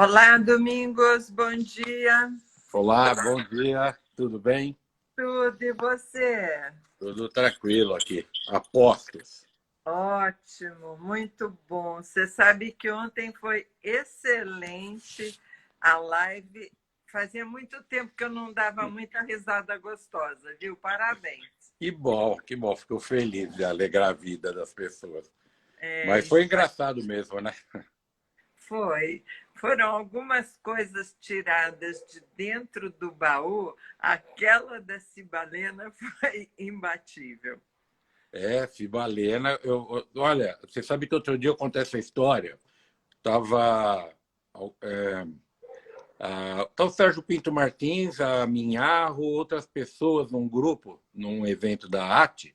Olá, Domingos, bom dia. Olá, bom dia, tudo bem? Tudo e você? Tudo tranquilo aqui, apostos. Ótimo, muito bom. Você sabe que ontem foi excelente a live. Fazia muito tempo que eu não dava muita risada gostosa, viu? Parabéns. Que bom, fico feliz de alegrar a vida das pessoas. É, Mas foi isso engraçado mesmo, né? foi. Foram algumas coisas tiradas de dentro do baú. Aquela da Cibalena foi imbatível. É, Fibalena, olha, você sabe que outro dia eu contei essa história. Tava, tá o Sérgio Pinto Martins, a Minharro, outras pessoas num grupo, num evento da AT,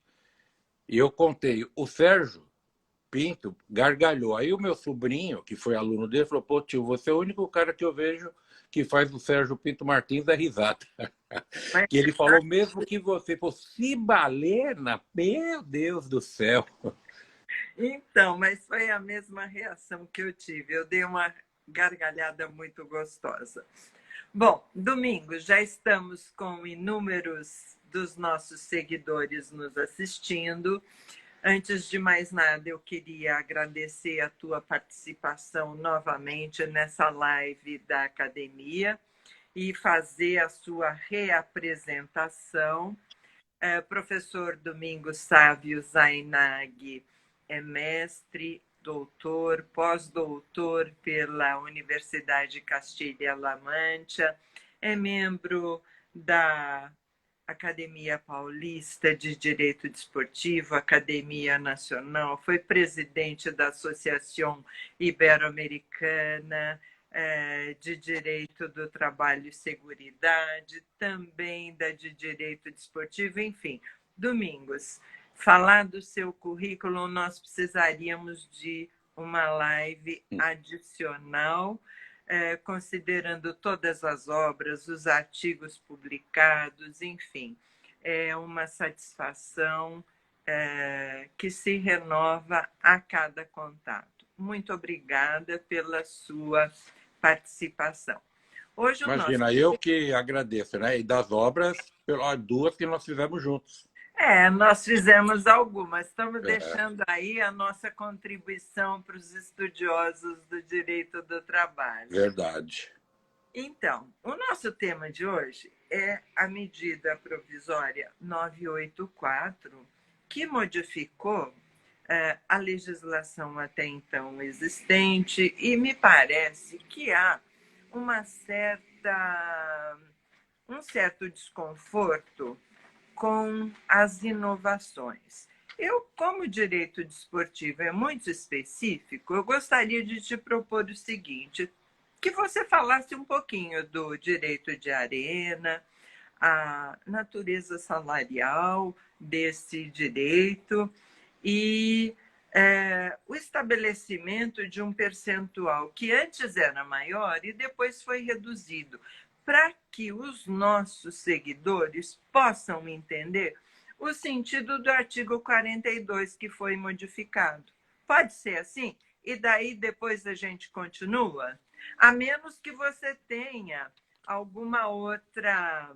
e eu contei, o Sérgio Pinto gargalhou. Aí o meu sobrinho, que foi aluno dele, falou: pô, tio, você é o único cara que eu vejo que faz o Sérgio Pinto Martins dar risada. Mas Que ele falou mesmo que você fosse Cibalena, meu Deus do céu. Então, mas foi a mesma reação que eu tive. Eu dei uma gargalhada muito gostosa. Bom, domingo, já estamos com inúmeros dos nossos seguidores nos assistindo. Antes de mais nada, eu queria agradecer a tua participação novamente nessa live da academia e fazer a sua reapresentação. Professor Domingos Sávio Zainag é mestre, doutor, pós-doutor pela Universidade Castilha-La Mancha, é membro da Academia Paulista de Direito Desportivo, Academia Nacional, foi presidente da Associação Ibero-Americana de Direito do Trabalho e Seguridade, também da de Direito Desportivo, enfim. Domingos, falar do seu currículo, nós precisaríamos de uma live adicional, considerando todas as obras, os artigos publicados, enfim. É uma satisfação que se renova a cada contato. Muito obrigada pela sua participação. Hoje o nosso. Imagina, eu que agradeço, né? E das obras, duas que nós fizemos juntos. Nós fizemos algumas, estamos É, deixando aí a nossa contribuição para os estudiosos do direito do trabalho. verdade. Então, o nosso tema de hoje é a medida provisória 984, que modificou a legislação até então existente, e me parece que há uma um certo desconforto com as inovações. Eu, como direito desportivo é muito específico, eu gostaria de te propor o seguinte: que você falasse um pouquinho do direito de arena, a natureza salarial desse direito e o estabelecimento de um percentual que antes era maior e depois foi reduzido, para que os nossos seguidores possam entender o sentido do artigo 42 que foi modificado. Pode ser assim? E daí depois a gente continua? A menos que você tenha alguma outra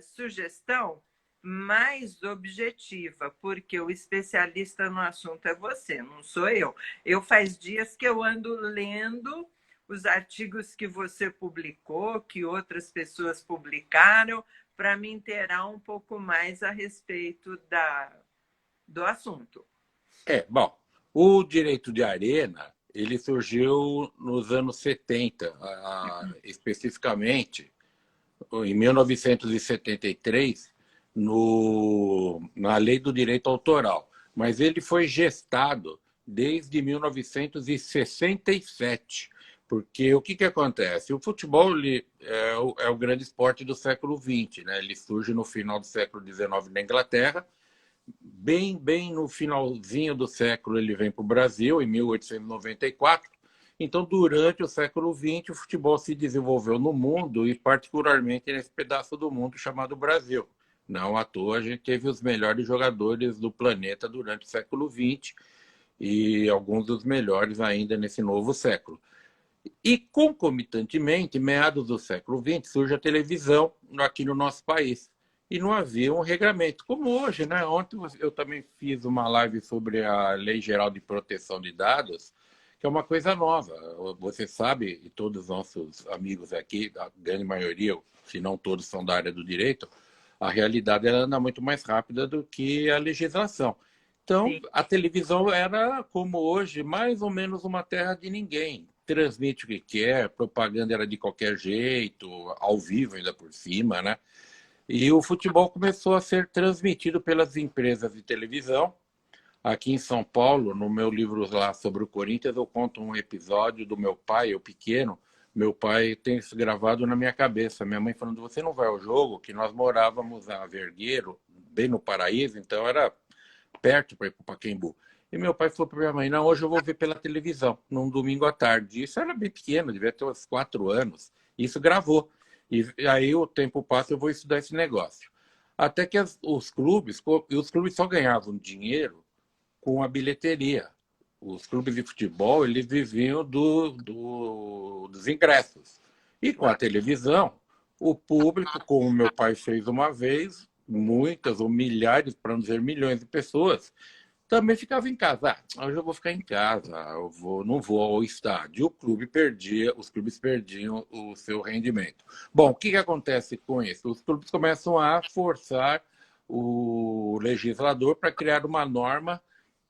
sugestão mais objetiva, porque o especialista no assunto é você, não sou eu. Eu faz dias que eu ando lendo os artigos que você publicou, que outras pessoas publicaram, para me inteirar um pouco mais a respeito do assunto. Bom, o direito de arena, ele surgiu nos anos 70, especificamente em 1973, na Lei do Direito Autoral. Mas ele foi gestado desde 1967, porque o que acontece? O futebol é o grande esporte do século XX, né? Ele surge no final do século XIX na Inglaterra, bem no finalzinho do século ele vem para o Brasil, em 1894. Então, durante o século XX, o futebol se desenvolveu no mundo e particularmente nesse pedaço do mundo chamado Brasil. Não à toa, a gente teve os melhores jogadores do planeta durante o século XX e alguns dos melhores ainda nesse novo século. E, concomitantemente, meados do século XX, surge a televisão aqui no nosso país. E não havia um regramento, como hoje, né? Ontem eu também fiz uma live sobre a Lei Geral de Proteção de Dados, que é uma coisa nova. Você sabe, e todos os nossos amigos aqui, a grande maioria, se não todos são da área do direito, a realidade ela anda muito mais rápida do que a legislação. Então, Sim. a televisão era, como hoje, mais ou menos uma terra de ninguém. Transmite o que quer, propaganda era de qualquer jeito, ao vivo ainda por cima, né? E o futebol começou a ser transmitido pelas empresas de televisão. Aqui em São Paulo, no meu livro lá sobre o Corinthians, eu conto um episódio do meu pai, eu pequeno. Meu pai tem isso gravado na minha cabeça. Minha mãe falando, você não vai ao jogo? Que nós morávamos a Vergueiro, bem no Paraíso, então era perto para ir para o Pacaembu. E meu pai falou para minha mãe, não, hoje eu vou ver pela televisão, num domingo à tarde. Isso era bem pequeno, devia ter uns 4 anos. Isso gravou. E aí o tempo passa, eu vou estudar esse negócio. Até que os clubes só ganhavam dinheiro com a bilheteria. Os clubes de futebol, eles viviam dos ingressos. E com a televisão, o público, como meu pai fez uma vez, muitas ou milhares, para não dizer milhões de pessoas, também ficava em casa. Hoje eu vou ficar em casa, não vou ao estádio. Os clubes perdiam o seu rendimento. Bom, o que acontece com isso? Os clubes começam a forçar o legislador para criar uma norma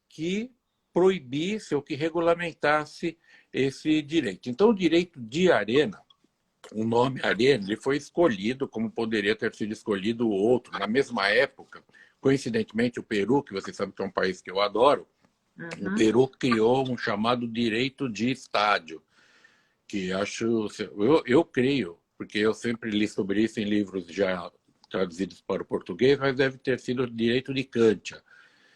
que proibisse ou que regulamentasse esse direito. Então, o direito de arena, o nome arena, ele foi escolhido como poderia ter sido escolhido outro. Na mesma época, coincidentemente, o Peru, que você sabe que é um país que eu adoro, o Peru criou um chamado direito de estádio, que eu creio, porque eu sempre li sobre isso em livros já traduzidos para o português, mas deve ter sido direito de cancha.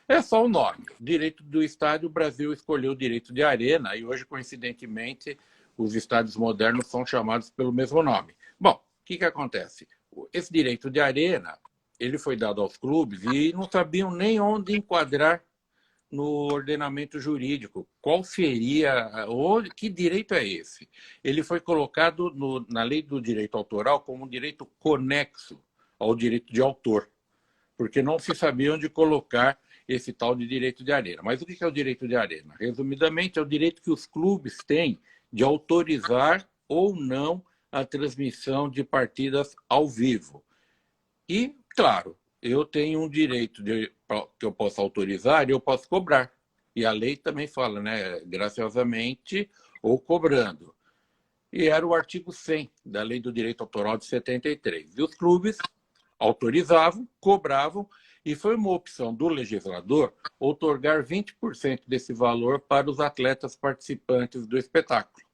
É só o nome. Direito do estádio, o Brasil escolheu o direito de arena e hoje, coincidentemente, os estádios modernos são chamados pelo mesmo nome. Bom, o que acontece? Esse direito de arena, ele foi dado aos clubes e não sabiam nem onde enquadrar no ordenamento jurídico. Qual seria, que direito é esse? Ele foi colocado na lei do direito autoral como um direito conexo ao direito de autor, porque não se sabia onde colocar esse tal de direito de arena. Mas o que é o direito de arena? Resumidamente, é o direito que os clubes têm de autorizar ou não a transmissão de partidas ao vivo. E, claro, eu tenho um direito que eu posso autorizar e eu posso cobrar. E a lei também fala, né, graciosamente ou cobrando. E era o artigo 100 da Lei do Direito Autoral de 73. E os clubes autorizavam, cobravam, e foi uma opção do legislador outorgar 20% desse valor para os atletas participantes do espetáculo.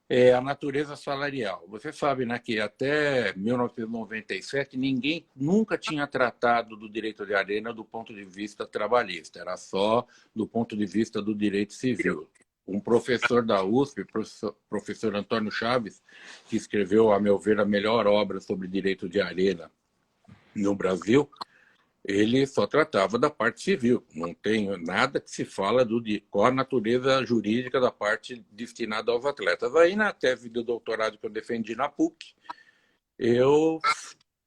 É a natureza salarial. Você sabe, né, que até 1997 ninguém nunca tinha tratado do direito de arena do ponto de vista trabalhista, era só do ponto de vista do direito civil. Um professor da USP, professor Antônio Chaves, que escreveu, a meu ver, a melhor obra sobre direito de arena no Brasil, ele só tratava da parte civil. Não tem nada que se fala qual a natureza jurídica da parte destinada aos atletas. Aí, na tese do doutorado que eu defendi na PUC, eu,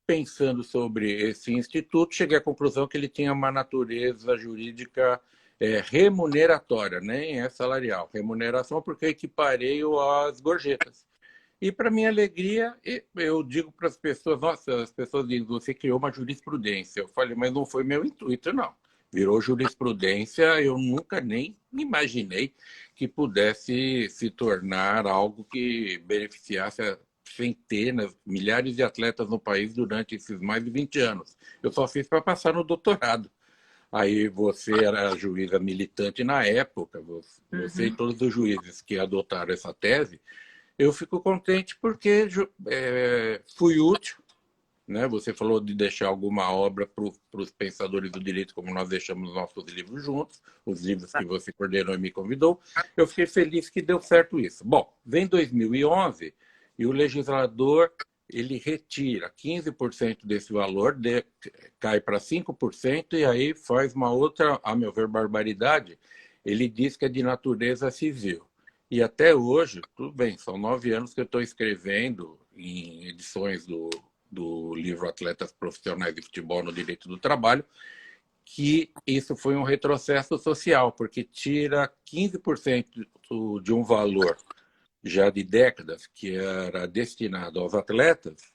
pensando sobre esse instituto, cheguei à conclusão que ele tinha uma natureza jurídica remuneratória, nem é salarial. Remuneração porque eu equiparei às gorjetas. E, para minha alegria, eu digo para as pessoas, nossa, as pessoas dizem, você criou uma jurisprudência. Eu falei, mas não foi meu intuito, não. Virou jurisprudência, eu nunca nem imaginei que pudesse se tornar algo que beneficiasse centenas, milhares de atletas no país durante esses mais de 20 anos. Eu só fiz para passar no doutorado. Aí você era juíza militante na época, você e todos os juízes que adotaram essa tese, eu fico contente porque fui útil, né? Você falou de deixar alguma obra para os pensadores do direito, como nós deixamos nossos livros juntos, os livros que você coordenou e me convidou. Eu fiquei feliz que deu certo isso. Bom, vem 2011 e o legislador ele retira 15% desse valor, cai para 5% e aí faz uma outra, a meu ver, barbaridade. Ele diz que é de natureza civil. E até hoje, tudo bem, são 9 anos que eu estou escrevendo em edições do livro Atletas Profissionais de Futebol no Direito do Trabalho, que isso foi um retrocesso social, porque tira 15% de um valor já de décadas que era destinado aos atletas,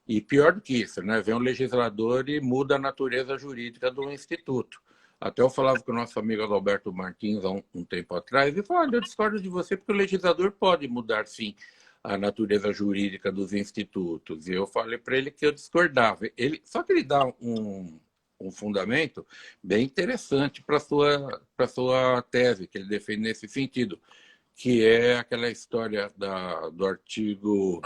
e pior do que isso, né? Vem um legislador e muda a natureza jurídica do instituto. Até eu falava com o nosso amigo Adalberto Martins há um tempo atrás, e falou, olha, eu discordo de você porque o legislador pode mudar, sim, a natureza jurídica dos institutos. E eu falei para ele que eu discordava. Só que ele dá um fundamento bem interessante para a sua tese, que ele defende nesse sentido, que é aquela história do artigo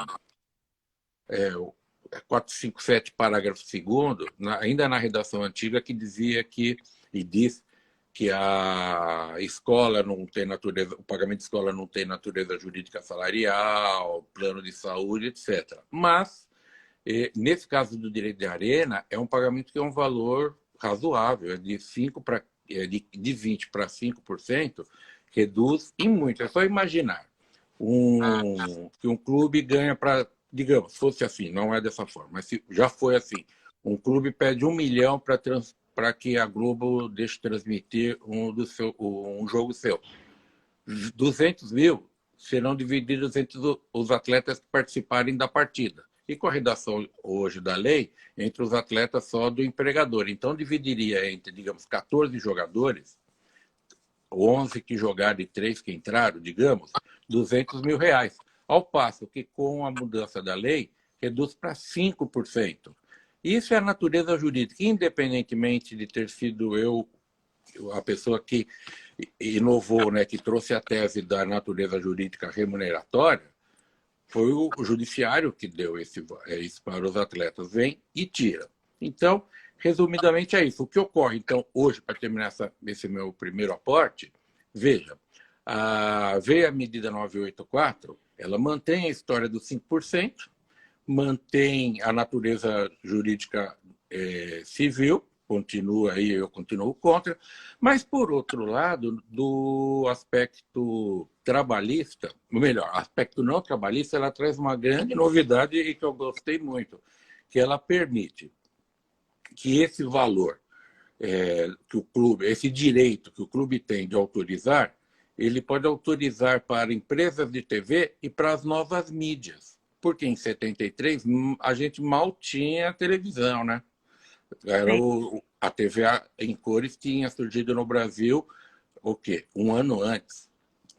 457, parágrafo 2º, ainda na redação antiga, que dizia e diz que a escola não tem natureza, o pagamento de escola não tem natureza jurídica salarial, plano de saúde, etc. Mas, nesse caso do direito de arena, é um pagamento que é um valor razoável, de 20% para 5%, reduz em muito. É só imaginar que um clube ganha para, digamos, fosse assim, não é dessa forma, mas já foi assim, um clube pede 1 milhão para que a Globo deixe transmitir um jogo seu. 200 mil serão divididos entre os atletas que participarem da partida. E com a redação hoje da lei, entre os atletas só do empregador. Então, dividiria entre, digamos, 14 jogadores, 11 que jogaram e 3 que entraram, digamos, R$ 200 mil. Ao passo que, com a mudança da lei, reduz para 5%. Isso é a natureza jurídica, independentemente de ter sido eu a pessoa que inovou, né, que trouxe a tese da natureza jurídica remuneratória, foi o judiciário que deu isso para os atletas. Vem e tira. Então, resumidamente é isso. O que ocorre, então, hoje, para terminar esse meu primeiro aporte, veja, veio a medida 984, ela mantém a história dos 5%, mantém a natureza jurídica civil, continua aí, eu continuo contra, mas, por outro lado, do aspecto trabalhista, ou melhor, aspecto não trabalhista, ela traz uma grande novidade e que eu gostei muito, que ela permite que esse valor que o clube, esse direito que o clube tem de autorizar, ele pode autorizar para empresas de TV e para as novas mídias. Porque em 73 a gente mal tinha televisão, né? A TV em cores tinha surgido no Brasil o quê? Um ano antes,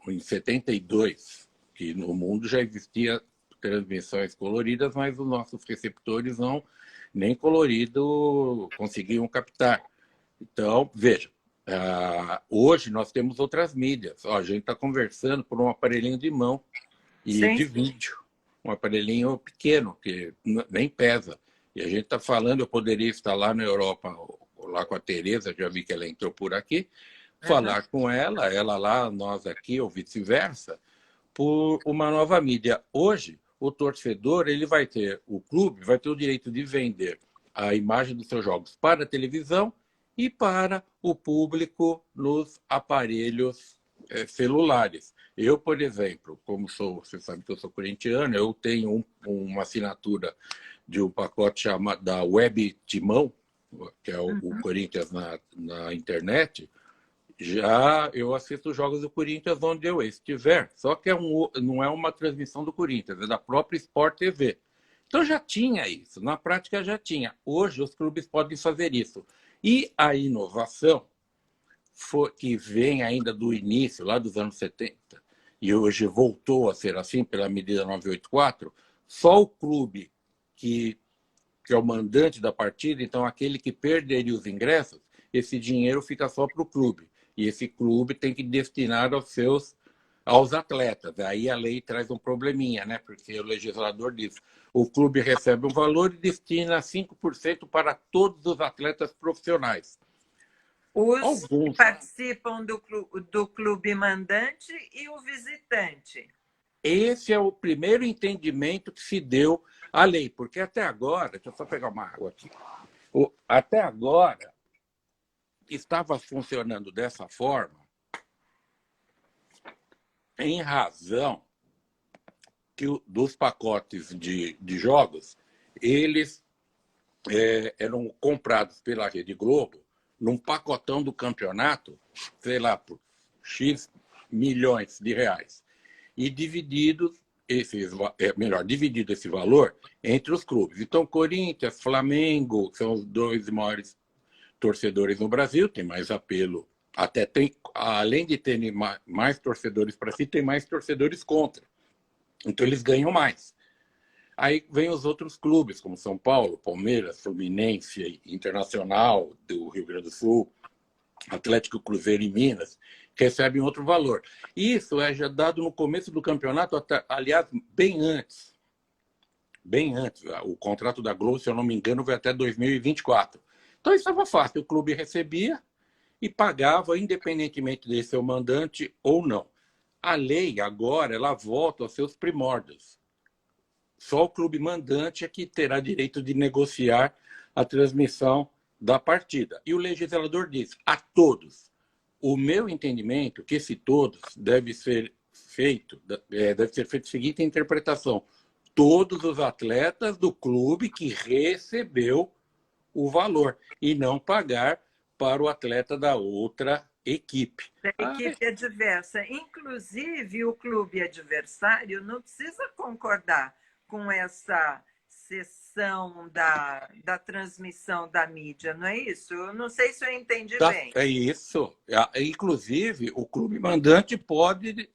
em 72, que no mundo já existia transmissões coloridas, mas os nossos receptores não, nem colorido conseguiam captar. Então, veja, hoje nós temos outras mídias. A gente está conversando por um aparelhinho de mão e Sim. de vídeo, um aparelhinho pequeno, que nem pesa. E a gente está falando, eu poderia estar lá na Europa, lá com a Tereza, já vi que ela entrou por aqui, falar com ela lá, nós aqui, ou vice-versa, por uma nova mídia. Hoje, o torcedor, o clube vai ter o direito de vender a imagem dos seus jogos para a televisão e para o público nos aparelhos celulares. Eu, por exemplo, você sabe que eu sou corintiano, eu tenho uma assinatura de um pacote chamado da Web Timão, que é o Corinthians na internet. Já eu assisto os jogos do Corinthians onde eu estiver, só que não é uma transmissão do Corinthians, é da própria Sport TV. Então já tinha isso, na prática já tinha. Hoje os clubes podem fazer isso. E a inovação, que vem ainda do início, lá dos anos 70, e hoje voltou a ser assim pela medida 984, só o clube que é o mandante da partida, então aquele que perderia os ingressos, esse dinheiro fica só para o clube. E esse clube tem que destinar aos atletas. Aí a lei traz um probleminha, né? Porque o legislador diz: o clube recebe um valor e destina 5% para todos os atletas profissionais. Os que participam do clube mandante e o visitante. Esse é o primeiro entendimento que se deu à lei, porque até agora, deixa eu só pegar uma água aqui, até agora estava funcionando dessa forma, em razão dos pacotes de jogos, eles eram comprados pela Rede Globo num pacotão do campeonato, sei lá, por X milhões de reais, e divididos dividido esse valor entre os clubes. Então, Corinthians, Flamengo, que são os dois maiores torcedores no Brasil, tem mais apelo, até tem, além de terem mais torcedores para si, tem mais torcedores contra. Então, eles ganham mais. Aí vem os outros clubes, como São Paulo, Palmeiras, Fluminense, Internacional do Rio Grande do Sul, Atlético, Cruzeiro e Minas, que recebem outro valor. Isso é já dado no começo do campeonato, até, aliás, bem antes. Bem antes. O contrato da Globo, se eu não me engano, vai até 2024. Então, isso estava fácil. O clube recebia e pagava, independentemente de ser o mandante ou não. A lei, agora, ela volta aos seus primórdios. Só o clube mandante é que terá direito de negociar a transmissão da partida. E o legislador diz a todos. O meu entendimento é que esse todos deve ser feito a seguinte interpretação: todos os atletas do clube que recebeu o valor e não pagar para o atleta da outra equipe. Da equipe adversa. Inclusive, o clube adversário não precisa concordar com essa sessão da transmissão da mídia, não é isso? Eu não sei se eu entendi bem. É isso. Inclusive, o clube mandante pode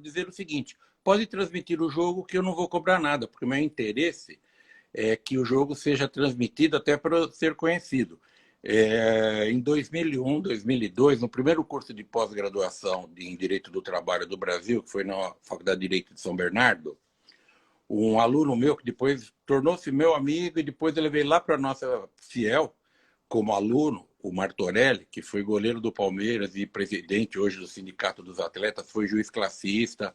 dizer o seguinte: pode transmitir o jogo que eu não vou cobrar nada, porque o meu interesse é que o jogo seja transmitido até para ser conhecido. Em 2001, 2002, no primeiro curso de pós-graduação em Direito do Trabalho do Brasil, que foi na Faculdade de Direito de São Bernardo, um aluno meu que depois tornou-se meu amigo e depois ele veio lá para a nossa Fiel como aluno, o Martorelli, que foi goleiro do Palmeiras e presidente hoje do Sindicato dos Atletas, foi juiz classista.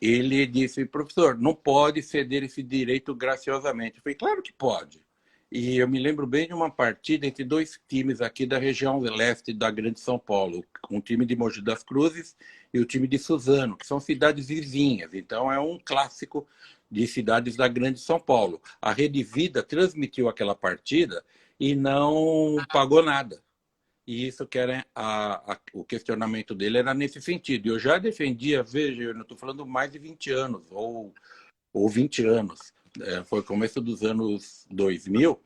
Ele disse: professor, não pode ceder esse direito graciosamente. Eu falei: claro que pode. E eu me lembro bem de uma partida entre dois times aqui da região leste da Grande São Paulo, um time de Mogi das Cruzes e o time de Suzano, que são cidades vizinhas. Então é um clássico de cidades da Grande São Paulo. A Rede Vida transmitiu aquela partida e não pagou nada. E isso que era o questionamento dele era nesse sentido. Eu já defendia, veja, eu não estou falando mais de 20 anos, ou 20 anos. Foi começo dos anos 2000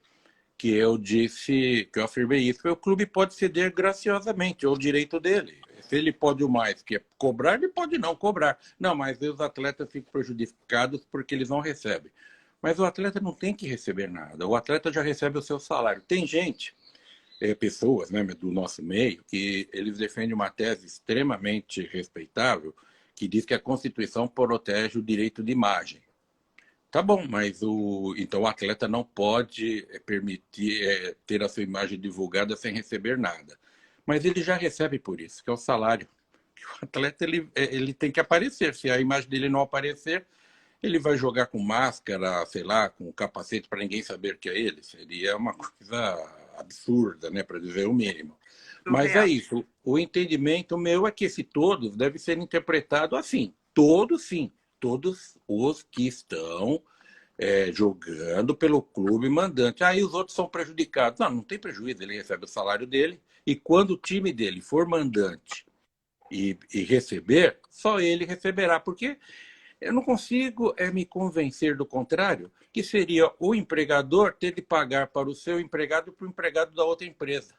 que eu disse, que eu afirmei isso, que o clube pode ceder graciosamente, é o direito dele. Se ele pode o mais, que é cobrar, ele pode não cobrar. Não, mas os atletas ficam prejudicados porque eles não recebem. Mas o atleta não tem que receber nada. O atleta já recebe o seu salário. Tem gente, pessoas, né, do nosso meio, que eles defendem uma tese extremamente respeitável, que diz que a Constituição protege o direito de imagem. Tá bom, mas então o atleta não pode permitir ter a sua imagem divulgada sem receber nada. Mas ele já recebe por isso, que é o salário. O atleta ele tem que aparecer. Se a imagem dele não aparecer, ele vai jogar com máscara, sei lá, com capacete para ninguém saber que é ele. Seria uma coisa absurda, né, para dizer o mínimo. Mas é isso. O entendimento meu é que esse todos deve ser interpretado assim. Todos, sim. Todos os que estão jogando pelo clube mandante. Aí os outros são prejudicados. Não, não tem prejuízo. Ele recebe o salário dele e quando o time dele for mandante e receber, só ele receberá. Porque eu não consigo me convencer do contrário, que seria o empregador ter de pagar para o seu empregado e para o empregado da outra empresa.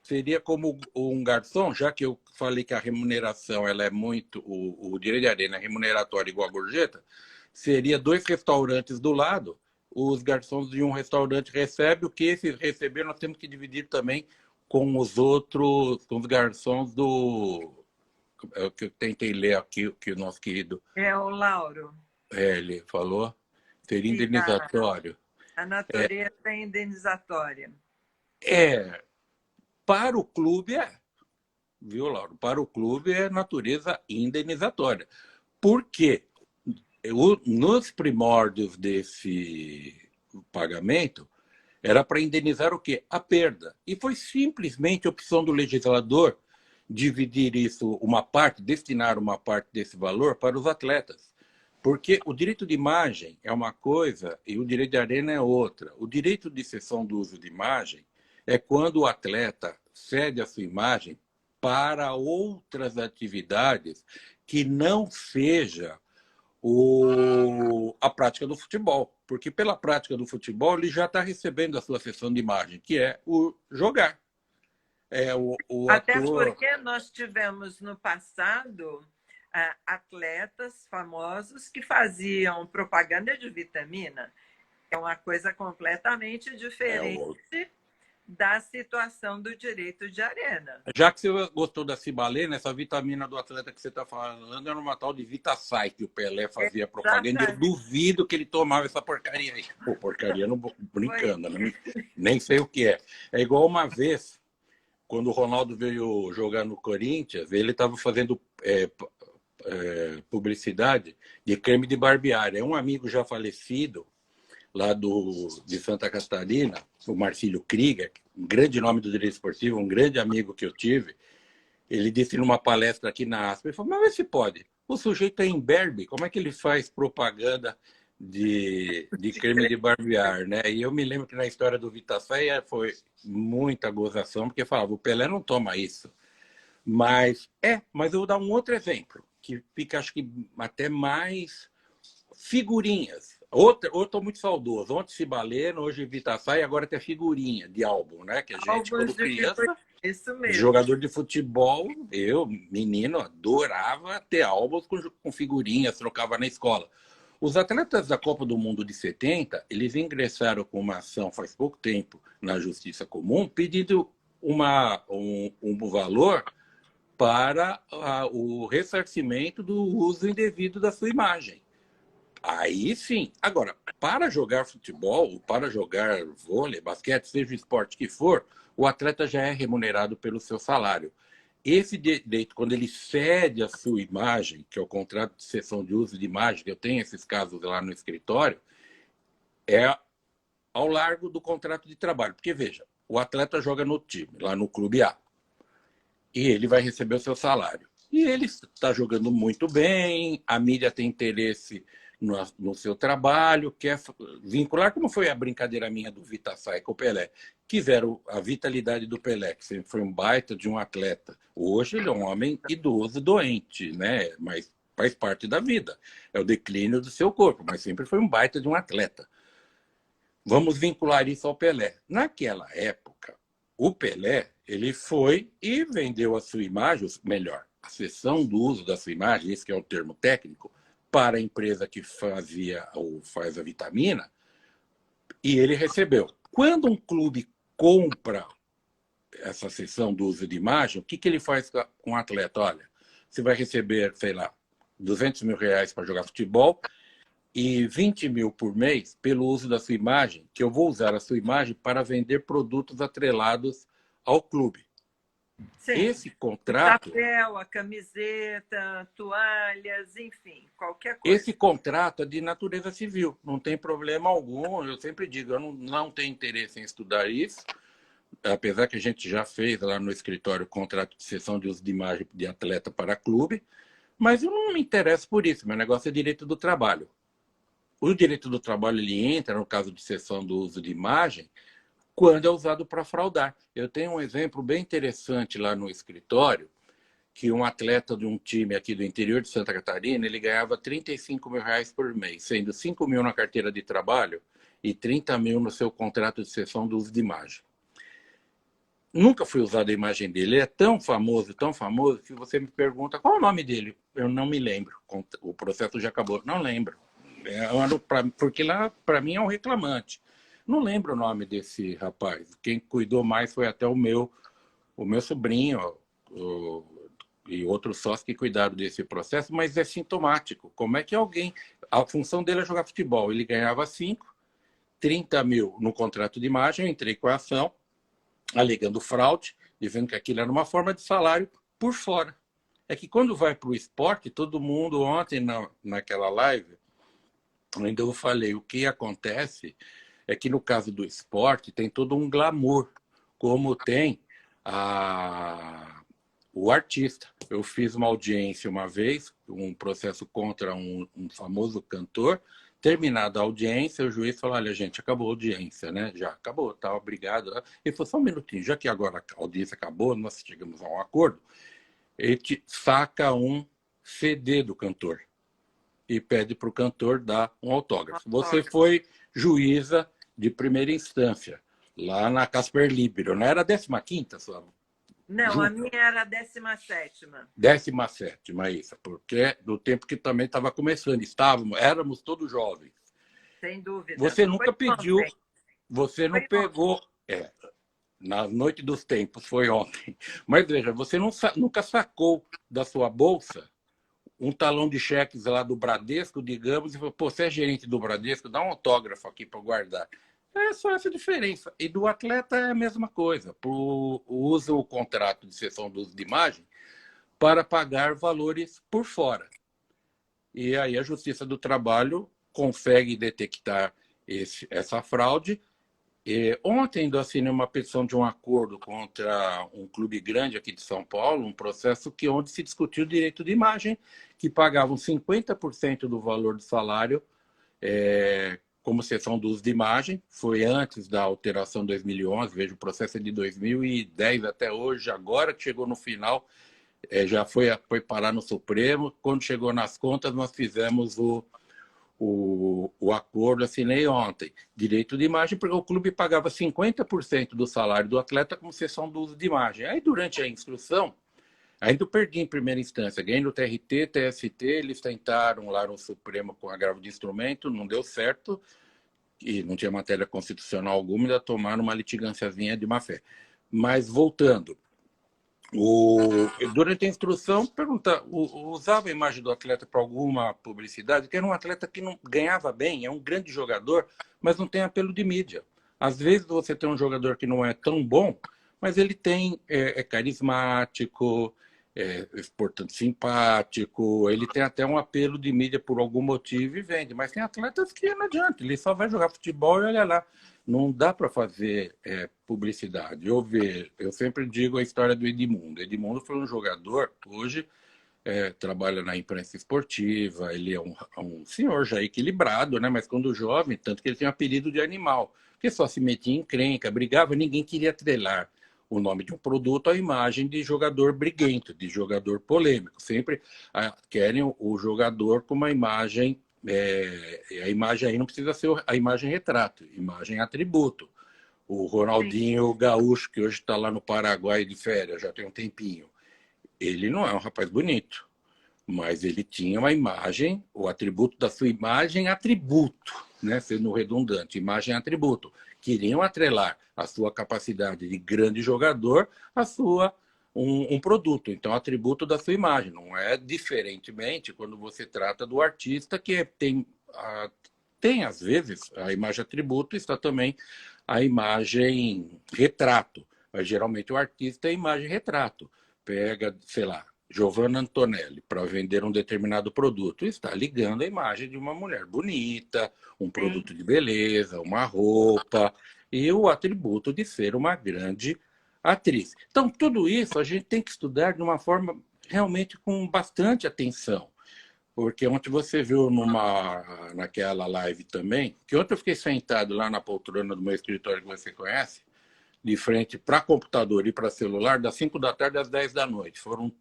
Seria como um garçom, já que eu falei que a remuneração ela é muito, o direito de arena é remuneratório igual a gorjeta, seria dois restaurantes do lado, os garçons de um restaurante recebem, o que esses receberam nós temos que dividir também com os outros, com os garçons do... É o que eu tentei ler aqui, que o nosso querido... É o Lauro. Ele falou, seria indenizatório. A natureza é indenizatória. Para o clube viu, Lauro? Para o clube é natureza indenizatória. Por quê? Nos primórdios desse pagamento, era para indenizar o quê? A perda. E foi simplesmente opção do legislador dividir isso, uma parte, destinar uma parte desse valor para os atletas. Porque o direito de imagem é uma coisa e o direito de arena é outra. O direito de cessão do uso de imagem é quando o atleta cede a sua imagem para outras atividades que não seja a prática do futebol. Porque pela prática do futebol ele já está recebendo a sua cessão de imagem, que é o jogar. O Até ator... porque nós tivemos no passado atletas famosos que faziam propaganda de vitamina. É uma coisa completamente diferente da situação do direito de arena. Já que você gostou da Cibalena, essa vitamina do atleta que você está falando era uma tal de Vitasai, que o Pelé fazia propaganda. Eu duvido que ele tomava essa porcaria aí. Pô, porcaria, não brincando, né? Nem sei o que é. É igual uma vez, quando o Ronaldo veio jogar no Corinthians, ele estava fazendo publicidade de creme de barbear. É um amigo já falecido, lá de Santa Catarina, o Marcílio Krieger, um grande nome do direito esportivo, um grande amigo que eu tive, ele disse numa palestra aqui na ASP, ele falou, mas se pode, o sujeito é imberbe, como é que ele faz propaganda de creme de barbear, né? E eu me lembro que na história do Vitasai foi muita gozação, porque falava, o Pelé não toma isso. Mas eu vou dar um outro exemplo, que fica, acho que, até mais figurinhas. Eu estou muito saudoso. Ontem Cibaleno, hoje Vitasai, agora tem figurinha de álbum, né? Que a gente, quando criança, isso mesmo. Jogador de futebol, eu, menino, adorava ter álbuns com figurinhas, trocava na escola. Os atletas da Copa do Mundo de 70, eles ingressaram com uma ação faz pouco tempo na Justiça Comum, pedindo um valor para o ressarcimento do uso indevido da sua imagem. Aí sim. Agora, para jogar futebol, para jogar vôlei, basquete, seja o esporte que for, o atleta já é remunerado pelo seu salário. Esse direito, quando ele cede a sua imagem, que é o contrato de cessão de uso de imagem, eu tenho esses casos lá no escritório, é ao largo do contrato de trabalho. Porque, veja, o atleta joga no time, lá no Clube A, e ele vai receber o seu salário. E ele está jogando muito bem, a mídia tem interesse no seu trabalho, quer vincular, como foi a brincadeira minha do Vitasai com o Pelé. Quiseram a vitalidade do Pelé, que sempre foi um baita de um atleta. Hoje ele é um homem idoso, doente, né? Mas faz parte da vida. É o declínio do seu corpo, mas sempre foi um baita de um atleta. Vamos vincular isso ao Pelé. Naquela época, o Pelé, ele foi e vendeu a sua imagem, melhor, a cessão do uso da sua imagem, esse que é o termo técnico, para a empresa que fazia ou faz a vitamina, e ele recebeu. Quando um clube compra essa cessão do uso de imagem, o que ele faz com o atleta? Olha, você vai receber, sei lá, R$200 mil para jogar futebol e 20 mil por mês pelo uso da sua imagem, que eu vou usar a sua imagem para vender produtos atrelados ao clube. Sim. Esse contrato... O chapéu, a camiseta, toalhas, enfim, qualquer coisa. Esse contrato é de natureza civil, não tem problema algum. Eu sempre digo, eu não tenho interesse em estudar isso, apesar que a gente já fez lá no escritório contrato de cessão de uso de imagem de atleta para clube, mas eu não me interesso por isso, meu negócio é direito do trabalho. O direito do trabalho ele entra no caso de cessão do uso de imagem quando é usado para fraudar. Eu tenho um exemplo bem interessante lá no escritório, que um atleta de um time aqui do interior de Santa Catarina, ele ganhava R$35 mil por mês, sendo 5 mil na carteira de trabalho e 30 mil no seu contrato de cessão do uso de imagem. Nunca foi usada a imagem dele. Ele é tão famoso, que você me pergunta qual é o nome dele. Eu não me lembro. O processo já acabou. Não lembro. Porque lá, para mim, é um reclamante. Não lembro o nome desse rapaz. Quem cuidou mais foi até o meu sobrinho e outros sócios que cuidaram desse processo, mas é sintomático. Como é que alguém... A função dele é jogar futebol. Ele ganhava 5, 30 mil no contrato de imagem. Eu entrei com a ação, alegando fraude, dizendo que aquilo era uma forma de salário por fora. É que quando vai para o esporte, todo mundo, ontem naquela live, ainda eu falei, o que acontece é que no caso do esporte tem todo um glamour, como tem o artista. Eu fiz uma audiência uma vez, um processo contra um famoso cantor. Terminada a audiência, o juiz falou: olha, gente, acabou a audiência, né? Já acabou, tá, obrigado. Ele falou: só um minutinho, já que agora a audiência acabou, nós chegamos a um acordo, ele te saca um CD do cantor e pede para o cantor dar um autógrafo. Você foi juíza de primeira instância, lá na Casper Libero, não era a 15ª sua? Não, a minha era a 17ª. 17ª, isso, porque do tempo que também estava começando, éramos todos jovens. Sem dúvida. Você nunca pediu, ontem. você não pegou, na noite dos tempos, foi ontem. Mas veja, você nunca sacou da sua bolsa um talão de cheques lá do Bradesco, digamos, e falou: pô, você é gerente do Bradesco, dá um autógrafo aqui para guardar. É só essa diferença. E do atleta é a mesma coisa. Usa o contrato de cessão do uso de imagem para pagar valores por fora. E aí a Justiça do Trabalho consegue detectar essa fraude. Ontem ainda assinei uma petição de um acordo contra um clube grande aqui de São Paulo, um processo onde se discutiu o direito de imagem, que pagavam 50% do valor do salário como cessão do uso de imagem. Foi antes da alteração de 2011, veja, o processo é de 2010 até hoje, agora que chegou no final, já foi parar no Supremo. Quando chegou nas contas, nós fizemos o acordo, assinei ontem, direito de imagem, porque o clube pagava 50% do salário do atleta como cessão do uso de imagem. Aí, durante a instrução, ainda eu perdi em primeira instância, ganhei no TRT, TST, eles tentaram lá no Supremo com agravo de instrumento, não deu certo, e não tinha matéria constitucional alguma, ainda tomaram uma litigânciazinha de má fé. Mas, voltando, durante a instrução, usava a imagem do atleta para alguma publicidade, que era um atleta que não ganhava bem, é um grande jogador, mas não tem apelo de mídia. Às vezes você tem um jogador que não é tão bom, mas ele é carismático, portanto, simpático, ele tem até um apelo de mídia por algum motivo e vende. Mas tem atletas que não adianta, ele só vai jogar futebol e olha lá. Não dá para fazer publicidade. Eu sempre digo a história do Edmundo. Edmundo foi um jogador, hoje trabalha na imprensa esportiva, ele é um senhor já equilibrado, né? Mas quando jovem, tanto que ele tem um apelido de animal, porque só se metia em encrenca, brigava, ninguém queria atrelar o nome de um produto à imagem de jogador briguento, de jogador polêmico. Sempre querem o jogador com uma imagem. A imagem aí não precisa ser a imagem retrato, imagem atributo. O Ronaldinho Gaúcho, que hoje está lá no Paraguai de férias, já tem um tempinho, ele não é um rapaz bonito, mas ele tinha uma imagem, o atributo da sua imagem, atributo, né? Sendo redundante, imagem atributo. Queriam atrelar a sua capacidade de grande jogador a um produto, então atributo da sua imagem. Não é diferentemente quando você trata do artista, que tem às vezes a imagem atributo, está também a imagem retrato, mas geralmente o artista é a imagem retrato. Pega, sei lá, Giovanna Antonelli para vender um determinado produto, está ligando a imagem de uma mulher bonita, um produto de beleza, uma roupa e o atributo de ser uma grande atriz. Então, tudo isso a gente tem que estudar de uma forma realmente com bastante atenção. Porque ontem você viu naquela live também, que ontem eu fiquei sentado lá na poltrona do meu escritório que você conhece, de frente para computador e para celular, das 5 da tarde às 10 da noite. Foram,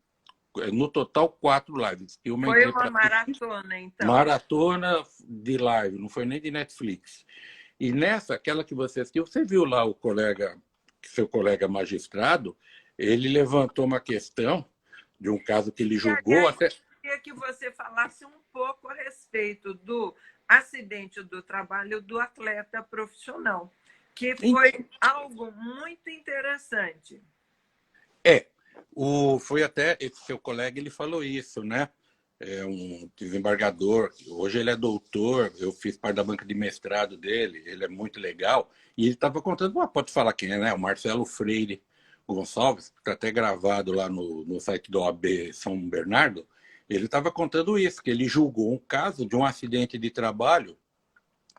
no total, 4 lives. Foi uma maratona, então. Maratona de live, não foi nem de Netflix. E aquela que você assistiu, você viu lá seu colega magistrado, ele levantou uma questão de um caso que ele julgou até... Eu queria que você falasse um pouco a respeito do acidente do trabalho do atleta profissional, que foi algo muito interessante. Foi até esse seu colega, ele falou isso, né? É um desembargador, hoje ele é doutor, eu fiz parte da banca de mestrado dele, ele é muito legal, e ele estava contando, pode falar quem é, né? O Marcelo Freire Gonçalves, que está até gravado lá no site do OAB São Bernardo. Ele estava contando isso, que ele julgou um caso de um acidente de trabalho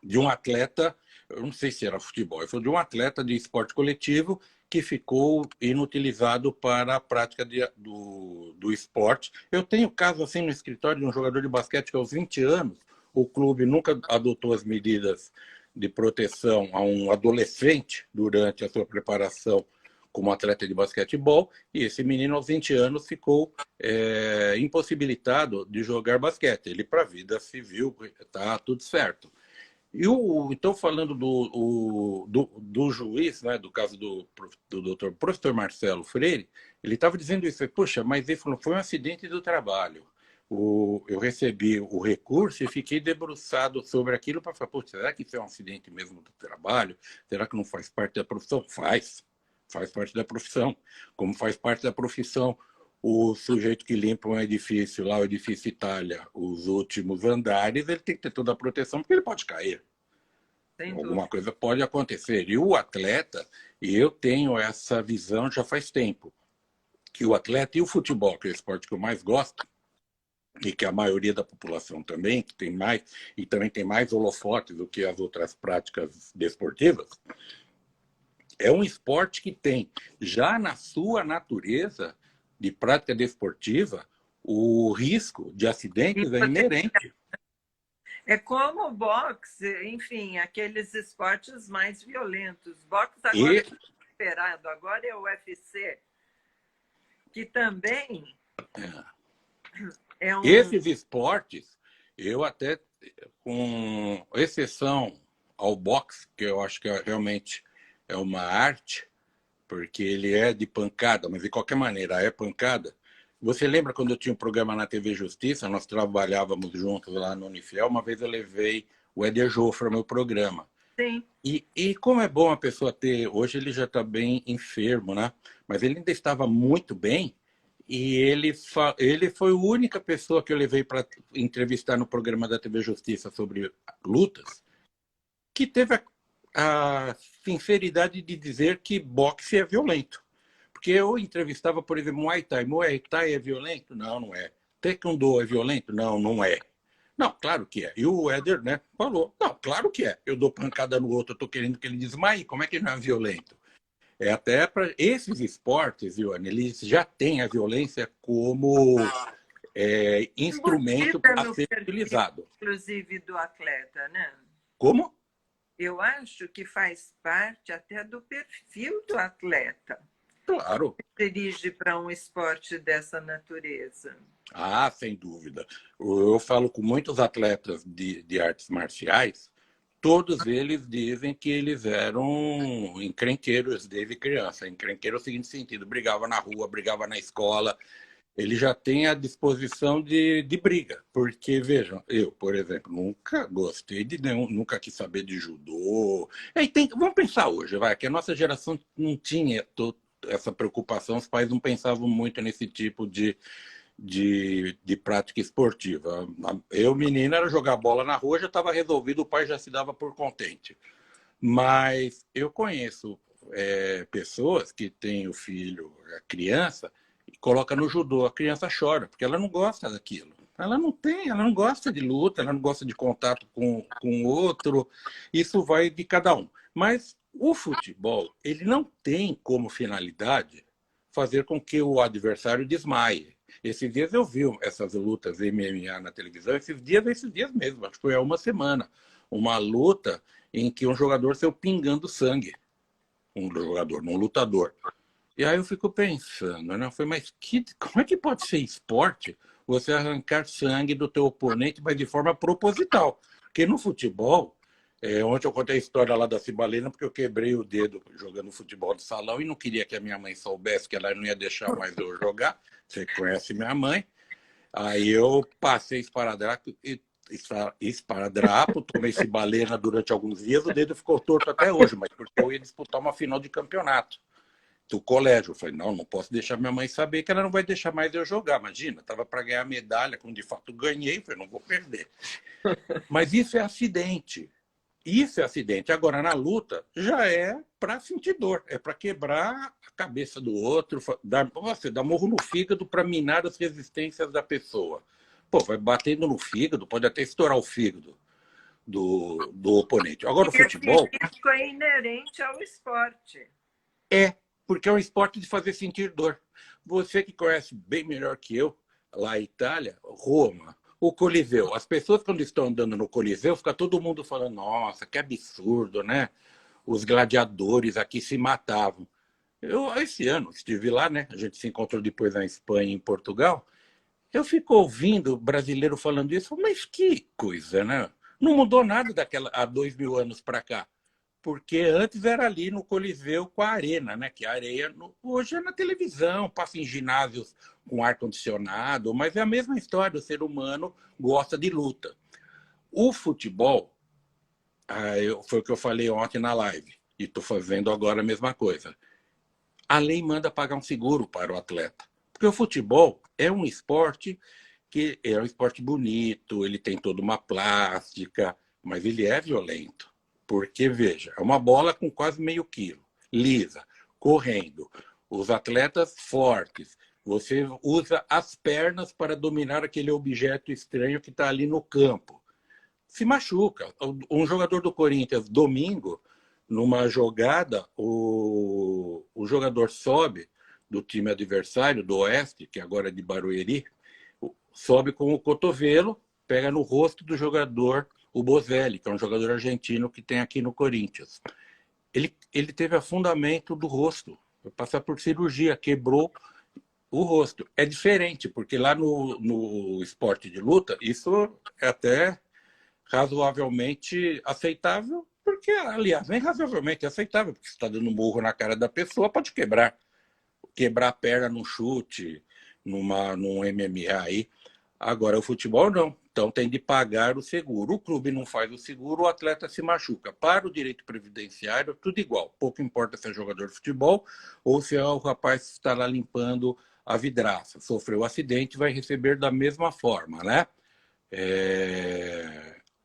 de um atleta eu não sei se era futebol, eu falo de um atleta de esporte coletivo que ficou inutilizado para a prática do esporte. Eu tenho caso assim no escritório de um jogador de basquete que aos 20 anos, o clube nunca adotou as medidas de proteção a um adolescente durante a sua preparação como atleta de basquetebol, e esse menino aos 20 anos ficou impossibilitado de jogar basquete. Ele para a vida civil, está tudo certo. Então, falando do juiz, né, do caso do doutor professor Marcelo Freire, ele estava dizendo isso, poxa, mas ele falou, foi um acidente do trabalho. Eu recebi o recurso e fiquei debruçado sobre aquilo para falar, poxa, será que isso é um acidente mesmo do trabalho? Será que não faz parte da profissão? Faz parte da profissão. Como faz parte da profissão o sujeito que limpa um edifício, lá o edifício Itália, os últimos andares, ele tem que ter toda a proteção, porque ele pode cair. Alguma coisa pode acontecer. E o atleta, e eu tenho essa visão já faz tempo, que o atleta e o futebol, que é o esporte que eu mais gosto, e que a maioria da população também, que tem mais, e também tem mais holofotes do que as outras práticas desportivas, é um esporte que tem, já na sua natureza de prática desportiva, o risco de acidentes é inerente. É como o boxe, enfim, aqueles esportes mais violentos. Boxe agora está esperado, agora é o UFC, que também é um... Esses esportes, eu até, com exceção ao boxe, que eu acho que realmente é uma arte, porque ele é de pancada, mas de qualquer maneira é pancada. Você lembra quando eu tinha um programa na TV Justiça, nós trabalhávamos juntos lá no Unifiel, uma vez eu levei o Éder Joffre ao meu programa. Sim. E como é bom a pessoa ter, hoje ele já está bem enfermo, né? Mas ele ainda estava muito bem, e ele foi a única pessoa que eu levei para entrevistar no programa da TV Justiça sobre lutas, que teve a sinceridade de dizer que boxe é violento. Porque eu entrevistava, por exemplo, Muay Thai. Muay Thai é violento? Não, não é. Taekwondo é violento? Não, não é. Não, claro que é. E o Éder, né, falou, não, claro que é. Eu dou pancada no outro, eu estou querendo que ele desmaie, como é que não é violento? É até para esses esportes, Ioane, eles já têm a violência como instrumento a ser utilizado. Inclusive do atleta, né? Como? Eu acho que faz parte até do perfil do atleta. Claro. Que dirige para um esporte dessa natureza. Ah, sem dúvida. Eu falo com muitos atletas de artes marciais, todos eles dizem que eles eram encrenqueiros desde criança. Encrenqueiro é o seguinte sentido, brigava na rua, brigava na escola. Ele já tem a disposição de briga. Porque, vejam, eu, por exemplo, nunca gostei de nenhum, nunca quis saber de judô. Vamos pensar hoje, vai, que a nossa geração não tinha essa preocupação, os pais não pensavam muito nesse tipo de prática esportiva. Eu, menina, era jogar bola na rua, já estava resolvido, o pai já se dava por contente. Mas eu conheço pessoas que têm o filho, a criança, e coloca no judô, a criança chora, porque ela não gosta daquilo. Ela não gosta de luta, ela não gosta de contato com o outro. Isso vai de cada um. Mas o futebol, ele não tem como finalidade fazer com que o adversário desmaie. Esses dias eu vi essas lutas MMA na televisão, esses dias mesmo, acho que foi há uma semana. Uma luta em que um jogador saiu pingando sangue. Um jogador, não um lutador. E aí eu fico pensando, né? Eu falei, mas como é que pode ser esporte você arrancar sangue do teu oponente, mas de forma proposital? Porque no futebol, ontem eu contei a história lá da Cibalena, porque eu quebrei o dedo jogando futebol de salão e não queria que a minha mãe soubesse que ela não ia deixar mais eu jogar. Você conhece minha mãe. Aí eu passei esparadrapo, tomei Cibalena durante alguns dias, o dedo ficou torto até hoje, mas porque eu ia disputar uma final de campeonato do colégio. Eu falei, não posso deixar minha mãe saber que ela não vai deixar mais eu jogar. Imagina, estava para ganhar medalha, como de fato ganhei, eu falei, não vou perder. Mas isso é acidente. Isso é acidente. Agora, na luta, já é para sentir dor, é para quebrar a cabeça do outro, dar morro no fígado para minar as resistências da pessoa. Pô, vai batendo no fígado, pode até estourar o fígado. do oponente. Agora, o E esse futebol risco é inerente ao esporte. porque é um esporte de fazer sentir dor. Você que conhece bem melhor que eu, lá em Itália, Roma, o Coliseu. As pessoas, quando estão andando no Coliseu, fica todo mundo falando, nossa, que absurdo, né? Os gladiadores aqui se matavam. Eu, esse ano, estive lá, né? A gente se encontrou depois na Espanha e em Portugal. Eu fico ouvindo brasileiro falando isso, mas que coisa, né? Não mudou nada daquela há 2.000 anos para cá. Porque antes era ali no Coliseu com a arena, né? Que a areia hoje é na televisão, passa em ginásios com ar-condicionado, mas é a mesma história, o ser humano gosta de luta. O futebol, foi o que eu falei ontem na live, e estou fazendo agora a mesma coisa. A lei manda pagar um seguro para o atleta. Porque o futebol é um esporte que é um esporte bonito, ele tem toda uma plástica, mas ele é violento. Porque, veja, é uma bola com quase meio quilo, lisa, correndo. Os atletas fortes. Você usa as pernas para dominar aquele objeto estranho que está ali no campo. Se machuca. Um jogador do Corinthians, domingo, numa jogada, o jogador sobe do time adversário, do Oeste, que agora é de Barueri, sobe com o cotovelo, pega no rosto do jogador, o Bozelli, que é um jogador argentino que tem aqui no Corinthians. Ele teve afundamento do rosto, foi passar por cirurgia, quebrou o rosto. É diferente, porque lá no esporte de luta, isso é até razoavelmente aceitável, porque, aliás, nem razoavelmente aceitável, porque você está dando um murro na cara da pessoa, pode quebrar a perna num chute, num MMA aí. Agora, o futebol não. Então, tem de pagar o seguro. O clube não faz o seguro, o atleta se machuca. Para o direito previdenciário, tudo igual. Pouco importa se é jogador de futebol ou se é o rapaz que está lá limpando a vidraça. Sofreu um acidente, vai receber da mesma forma, né?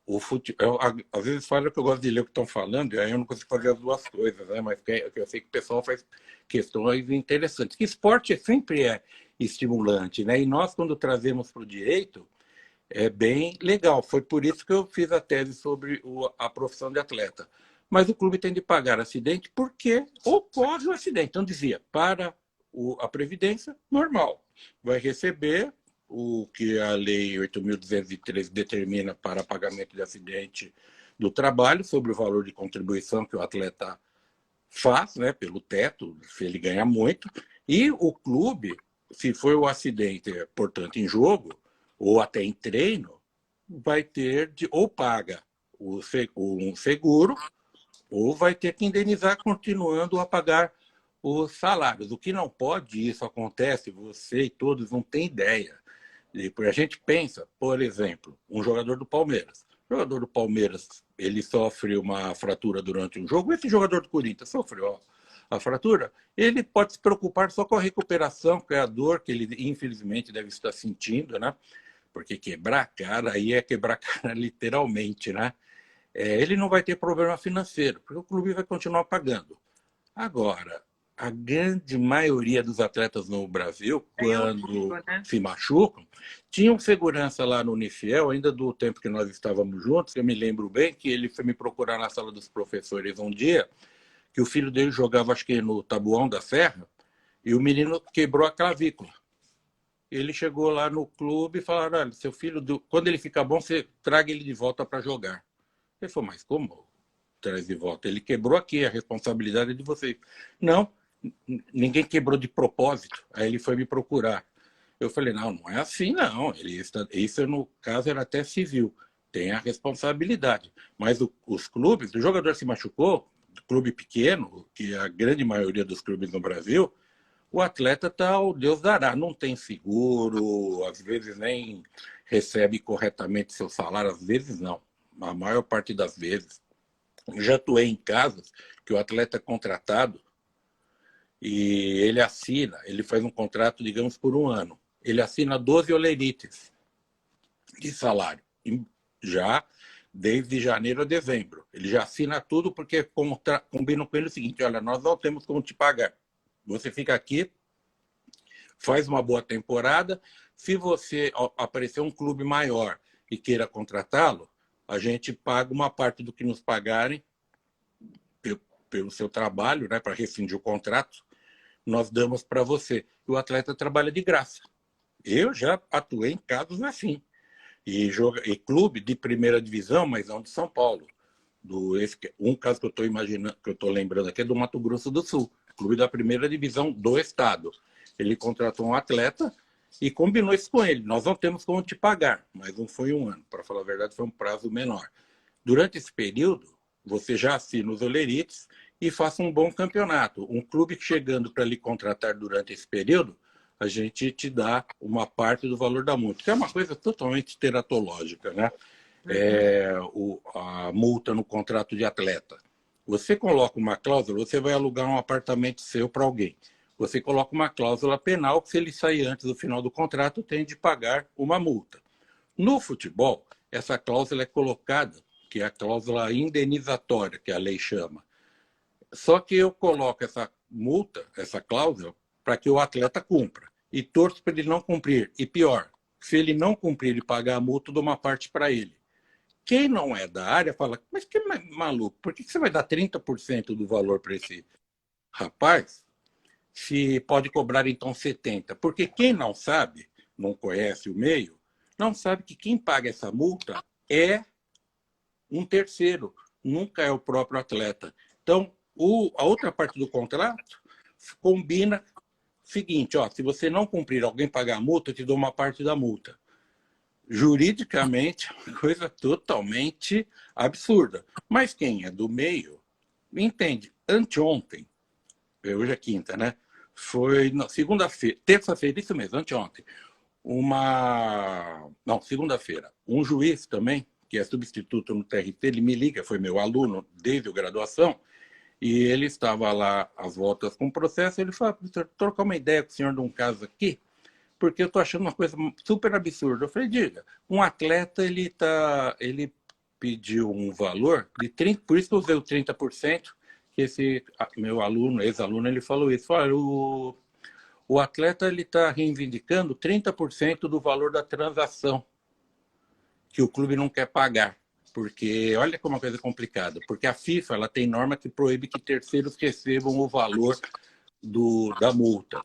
O futebol, às vezes fala que eu gosto de ler o que estão falando, e aí eu não consigo fazer as duas coisas, né? Mas eu sei que o pessoal faz questões interessantes. Que esporte sempre é estimulante, né? E nós, quando trazemos para o direito, é bem legal. Foi por isso que eu fiz a tese sobre a profissão de atleta. Mas o clube tem de pagar acidente porque ocorre o acidente. Então, dizia, para a Previdência, normal. Vai receber o que a Lei 8.203 determina para pagamento de acidente do trabalho, sobre o valor de contribuição que o atleta faz, né, pelo teto, se ele ganha muito. E o clube, se for o acidente, portanto, em jogo, ou até em treino, vai ter ou paga um seguro, ou vai ter que indenizar continuando a pagar os salários. O que não pode, isso acontece, você e todos não têm ideia. A gente pensa, por exemplo, um jogador do Palmeiras. O jogador do Palmeiras, ele sofre uma fratura durante um jogo. Esse jogador do Corinthians sofreu a fratura. Ele pode se preocupar só com a recuperação, que é a dor que ele, infelizmente, deve estar sentindo, né? Porque quebrar a cara, aí é quebrar a cara literalmente, né? Ele não vai ter problema financeiro, porque o clube vai continuar pagando. Agora, a grande maioria dos atletas no Brasil, quando se machucam, tinha um segurança lá no Unifiel, ainda do tempo que nós estávamos juntos, eu me lembro bem que ele foi me procurar na sala dos professores um dia, que o filho dele jogava, acho que no Tabuão da Serra, e o menino quebrou a clavícula. Ele chegou lá no clube e falaram, olha, seu filho, quando ele ficar bom, você traga ele de volta para jogar. Ele falou, mas como traz de volta? Ele quebrou aqui, a responsabilidade é de vocês. Não, ninguém quebrou de propósito. Aí ele foi me procurar. Eu falei, não é assim, não. Isso, no caso, era até civil. Tem a responsabilidade. Mas os clubes, o jogador se machucou, clube pequeno, que é a grande maioria dos clubes no Brasil, o atleta está, o Deus dará, não tem seguro, às vezes nem recebe corretamente seu salário, às vezes não. A maior parte das vezes. Já atuei em casos que o atleta é contratado e ele faz um contrato, digamos, por um ano. Ele assina 12 olerites de salário, já desde janeiro a dezembro. Ele já assina tudo porque combinam com ele o seguinte, olha, nós não temos como te pagar. Você fica aqui, faz uma boa temporada. Se você aparecer um clube maior e queira contratá-lo, a gente paga uma parte do que nos pagarem pelo seu trabalho, né, para rescindir o contrato, nós damos para você. E o atleta trabalha de graça. Eu já atuei em casos assim. E clube de primeira divisão, mas não de São Paulo. Um caso que eu estou imaginando, que eu estou lembrando aqui é do Mato Grosso do Sul, clube da primeira divisão do estado. Ele contratou um atleta e combinou isso com ele. Nós não temos como te pagar, mas não foi um ano. Para falar a verdade, foi um prazo menor. Durante esse período, você já assina os olerites e faça um bom campeonato. Um clube chegando para lhe contratar durante esse período, a gente te dá uma parte do valor da multa, que é uma coisa totalmente teratológica, né? A multa no contrato de atleta. Você coloca uma cláusula, você vai alugar um apartamento seu para alguém. Você coloca uma cláusula penal que, se ele sair antes do final do contrato, tem de pagar uma multa. No futebol, essa cláusula é colocada, que é a cláusula indenizatória, que a lei chama. Só que eu coloco essa multa, essa cláusula, para que o atleta cumpra. E torço para ele não cumprir. E pior, se ele não cumprir e pagar a multa, eu dou uma parte para ele. Quem não é da área fala, mas que maluco, por que você vai dar 30% do valor para esse rapaz, se pode cobrar então 70%? Porque quem não sabe, não conhece o meio, não sabe que quem paga essa multa é um terceiro, nunca é o próprio atleta. Então, a outra parte do contrato combina o seguinte, ó, se você não cumprir, alguém pagar a multa, eu te dou uma parte da multa. Juridicamente, é uma coisa totalmente absurda. Mas quem é do meio entende. Anteontem, hoje é quinta, né? Foi segunda-feira, terça-feira, isso mesmo, anteontem. Não, segunda-feira. Um juiz também, que é substituto no TRT, ele me liga, foi meu aluno desde a graduação, e ele estava lá às voltas com o processo, ele falou, professor, trocar uma ideia com o senhor de um caso aqui, porque eu estou achando uma coisa super absurda. Eu falei, diga, um atleta, ele pediu um valor de 30%, por isso que eu usei o 30%, que esse meu aluno, ex-aluno, ele falou isso. Olha, o atleta está reivindicando 30% do valor da transação que o clube não quer pagar. Porque, olha como é uma coisa complicada, porque a FIFA ela tem norma que proíbe que terceiros recebam o valor da multa.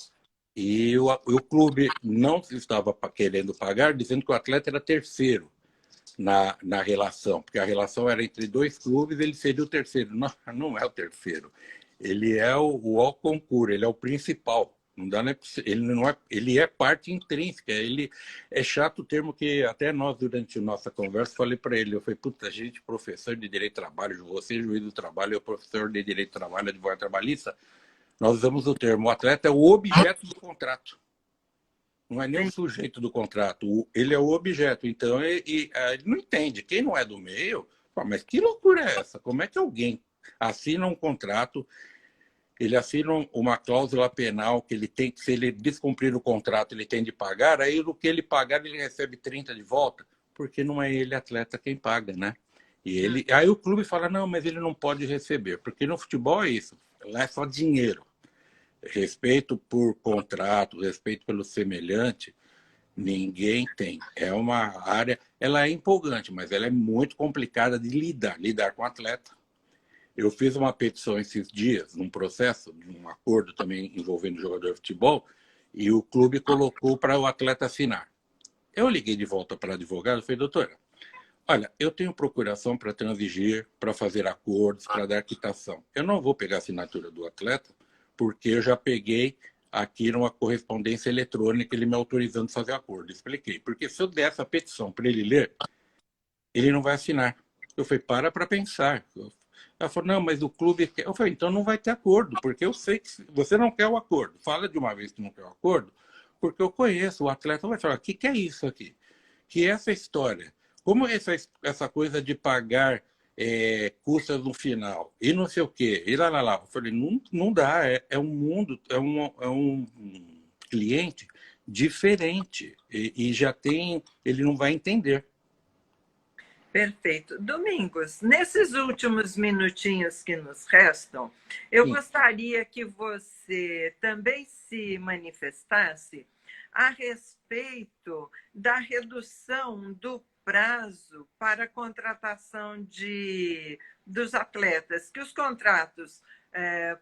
E o clube não estava querendo pagar, dizendo que o atleta era terceiro na relação, porque a relação era entre dois clubes, ele seria o terceiro. Não, não é o terceiro. Ele é o concurso, ele é o principal. Não dá, ele é parte intrínseca. Ele é chato o termo que até nós, durante a nossa conversa, falei para ele. Eu falei, puta, gente, professor de direito do trabalho, você, juiz do trabalho, eu, professor de direito do trabalho, advogado trabalhista, nós usamos o termo, o atleta é o objeto do contrato. Não é nem o sujeito do contrato, ele é o objeto. Então, ele não entende. Quem não é do meio, mas que loucura é essa? Como é que alguém assina um contrato, ele assina uma cláusula penal que ele tem que, se ele descumprir o contrato, ele tem de pagar, aí do que ele pagar, ele recebe 30 de volta, porque não é ele, atleta, quem paga, né? Aí o clube fala, não, mas ele não pode receber, porque no futebol é isso, lá é só dinheiro. Respeito por contrato, respeito pelo semelhante, ninguém tem. É uma área, ela é empolgante, mas ela é muito complicada de lidar com o atleta. Eu fiz uma petição esses dias, num processo, num acordo também envolvendo jogador de futebol, e o clube colocou para o atleta assinar. Eu liguei de volta para a advogada e falei, doutora, olha, eu tenho procuração para transigir, para fazer acordos, para dar quitação. Eu não vou pegar a assinatura do atleta, porque eu já peguei aqui numa correspondência eletrônica ele me autorizando a fazer acordo. Expliquei. Porque se eu der essa petição para ele ler, ele não vai assinar. Eu falei, para pensar. Ela falou, não, mas o clube quer. Eu falei, então não vai ter acordo, porque eu sei que você não quer o acordo. Fala de uma vez que não quer o acordo, porque eu conheço. O atleta vai falar, o que é isso aqui? Que é essa história? Como essa coisa de pagar custas no final e não sei o quê, e lá. Eu falei, não dá, é um mundo, é um cliente diferente e já tem, ele não vai entender. Perfeito. Domingos, nesses últimos minutinhos que nos restam, eu Sim. gostaria que você também se manifestasse a respeito da redução do prazo para a contratação dos atletas, que os contratos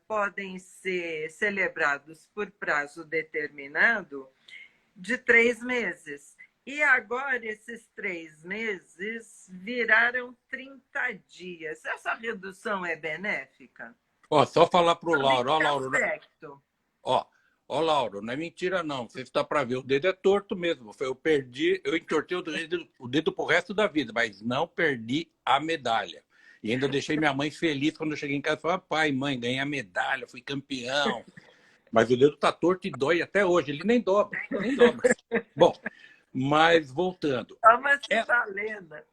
podem ser celebrados por prazo determinado de 3 meses. E agora esses 3 meses viraram 30 dias. Essa redução é benéfica? Ó, só falar para o Lauro. Ó, Que Lauro, aspecto? ó, Lauro, não é mentira, não. Você está para ver, o dedo é torto mesmo. Eu entortei o dedo pro resto da vida, mas não perdi a medalha. E ainda deixei minha mãe feliz quando eu cheguei em casa e falei, pai, mãe, ganhei a medalha, fui campeão. Mas o dedo está torto e dói até hoje. Ele nem dobra, nem dobra. Bom, mas voltando. É uma cibalena.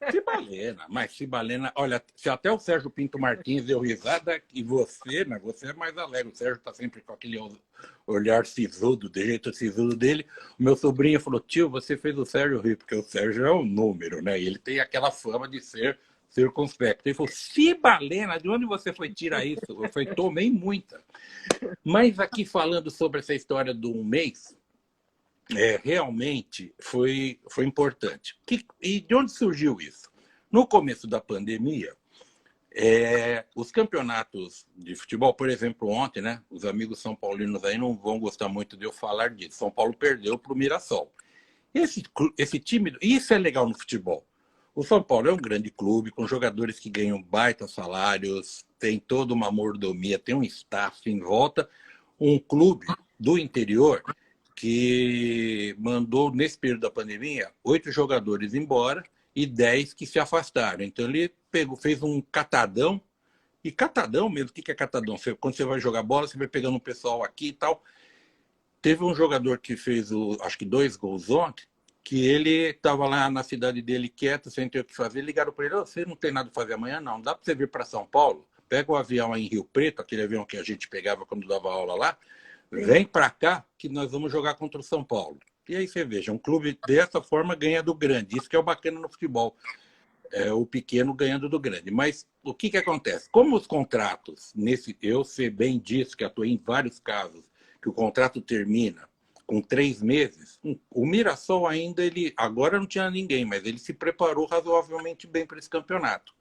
Cibalena, mas Cibalena, olha, se até o Sérgio Pinto Martins deu risada, e você, né? Você é mais alegre. O Sérgio está sempre com aquele olhar sisudo, de jeito sisudo dele. O meu sobrinho falou, tio, você fez o Sérgio rir, porque o Sérgio é um número, né? E ele tem aquela fama de ser circunspecto. Ele falou, Cibalena, de onde você foi tirar isso? Eu falei, tomei muita. Mas aqui falando sobre essa história do 1 mês, realmente foi importante. E de onde surgiu isso? No começo da pandemia, os campeonatos de futebol, por exemplo, ontem, né? Os amigos são paulinos aí não vão gostar muito de eu falar disso. São Paulo perdeu para o Mirassol. Esse time, isso é legal no futebol. O São Paulo é um grande clube com jogadores que ganham baita salários, tem toda uma mordomia, tem um staff em volta, um clube do interior que mandou, nesse período da pandemia, 8 jogadores embora e 10 que se afastaram. Então ele fez um catadão, e catadão mesmo, o que é catadão? Quando você vai jogar bola, você vai pegando um pessoal aqui e tal. Teve um jogador que fez, acho que 2 gols ontem, que ele estava lá na cidade dele quieto, sem ter o que fazer, ligaram para ele, você não tem nada para fazer amanhã? Não, dá para você vir para São Paulo? Pega o avião aí em Rio Preto, aquele avião que a gente pegava quando dava aula lá, vem para cá que nós vamos jogar contra o São Paulo. E aí você veja, um clube dessa forma ganha do grande. Isso que é o bacana no futebol. É o pequeno ganhando do grande. Mas o que acontece? Como os contratos, eu sei bem disso, que atuei em vários casos, que o contrato termina com 3 meses, o Mirassol ainda, agora não tinha ninguém, mas ele se preparou razoavelmente bem para esse campeonato.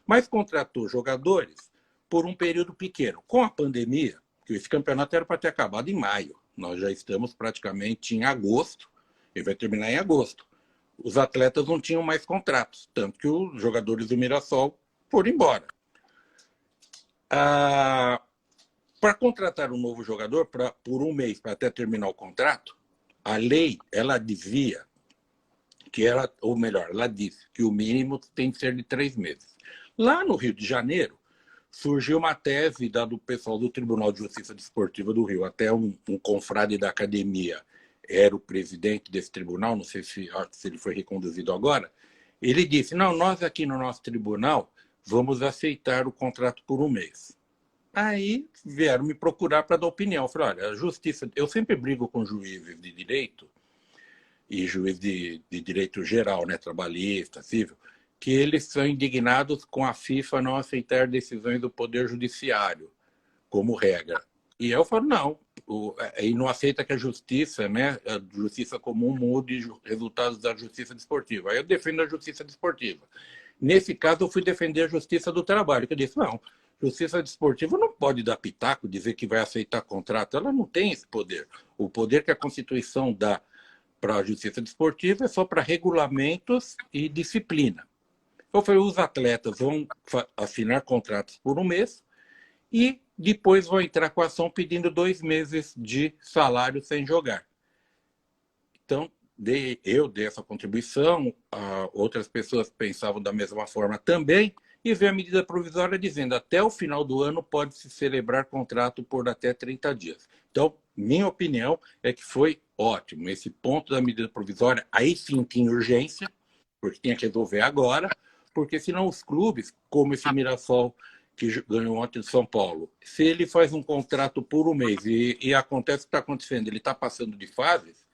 Mas contratou jogadores por um período pequeno. Com a pandemia, que esse campeonato era para ter acabado em maio. Nós já estamos praticamente em agosto, ele vai terminar em agosto. Os atletas não tinham mais contratos, tanto que os jogadores do Mirassol foram embora. Para contratar um novo jogador por 1 mês, para até terminar o contrato, a lei, ela dizia que era, ou melhor, ela disse que o mínimo tem que ser de 3 meses. Lá no Rio de Janeiro, surgiu uma tese do pessoal do Tribunal de Justiça Desportiva do Rio, até um confrade da academia era o presidente desse tribunal, não sei se ele foi reconduzido agora, ele disse, não, nós aqui no nosso tribunal vamos aceitar o contrato por 1 mês. Aí vieram me procurar para dar opinião. Eu falei, olha, a justiça, eu sempre brigo com juízes de direito, e juiz de direito geral, né, trabalhista, civil, que eles são indignados com a FIFA não aceitar decisões do Poder Judiciário, como regra. E eu falo, não, e não aceita que a justiça, né, a justiça comum mude resultados da justiça desportiva. Aí eu defendo a justiça desportiva. Nesse caso, eu fui defender a justiça do trabalho, que eu disse, não, justiça desportiva não pode dar pitaco, dizer que vai aceitar contrato, ela não tem esse poder. O poder que a Constituição dá para a justiça desportiva é só para regulamentos e disciplina. Eu falei, os atletas vão assinar contratos por 1 mês e depois vão entrar com a ação pedindo 2 meses de salário sem jogar. Então, eu dei essa contribuição, outras pessoas pensavam da mesma forma também, e veio a medida provisória dizendo até o final do ano pode-se celebrar contrato por até 30 dias. Então, minha opinião é que foi ótimo. Esse ponto da medida provisória, aí sim tinha urgência, porque tinha que resolver agora, porque senão os clubes, como esse Mirassol, que ganhou ontem de São Paulo, se ele faz um contrato por 1 mês e acontece o que está acontecendo, ele está passando de fases,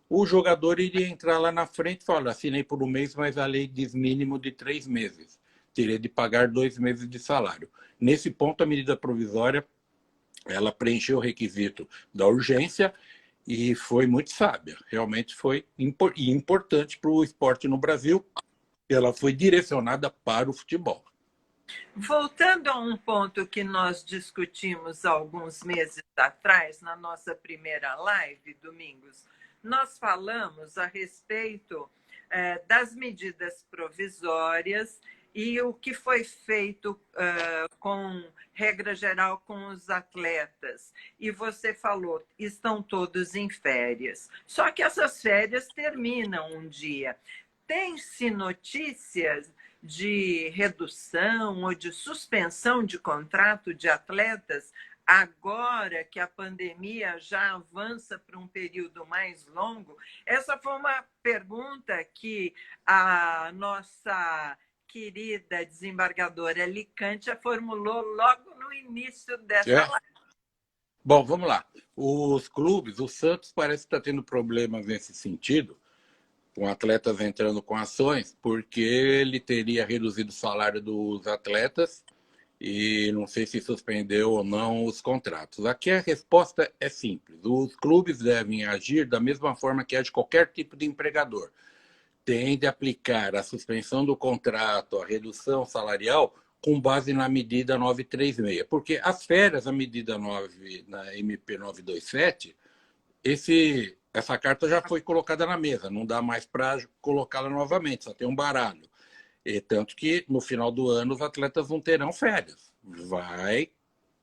o jogador iria entrar lá na frente e falar, assinei por 1 mês, mas a lei diz mínimo de 3 meses. Teria de pagar 2 meses de salário. Nesse ponto, a medida provisória, ela preencheu o requisito da urgência e foi muito sábia. Realmente foi importante para o esporte no Brasil, ela foi direcionada para o futebol. Voltando a um ponto que nós discutimos alguns meses atrás, na nossa primeira live, Domingos, nós falamos a respeito das medidas provisórias e o que foi feito com regra geral com os atletas. E você falou, estão todos em férias. Só que essas férias terminam um dia. Tem-se notícias de redução ou de suspensão de contrato de atletas agora que a pandemia já avança para um período mais longo? Essa foi uma pergunta que a nossa querida desembargadora Licântia formulou logo no início dessa live. Bom, vamos lá. Os clubes, o Santos parece que está tendo problemas nesse sentido, com atletas entrando com ações, porque ele teria reduzido o salário dos atletas e não sei se suspendeu ou não os contratos. Aqui a resposta é simples. Os clubes devem agir da mesma forma que age qualquer tipo de empregador. Tem de aplicar a suspensão do contrato, a redução salarial, com base na medida 936. Porque as férias, a medida 9, na MP 927, essa carta já foi colocada na mesa, não dá mais para colocá-la novamente, só tem um baralho. E tanto que no final do ano os atletas não terão férias. Vai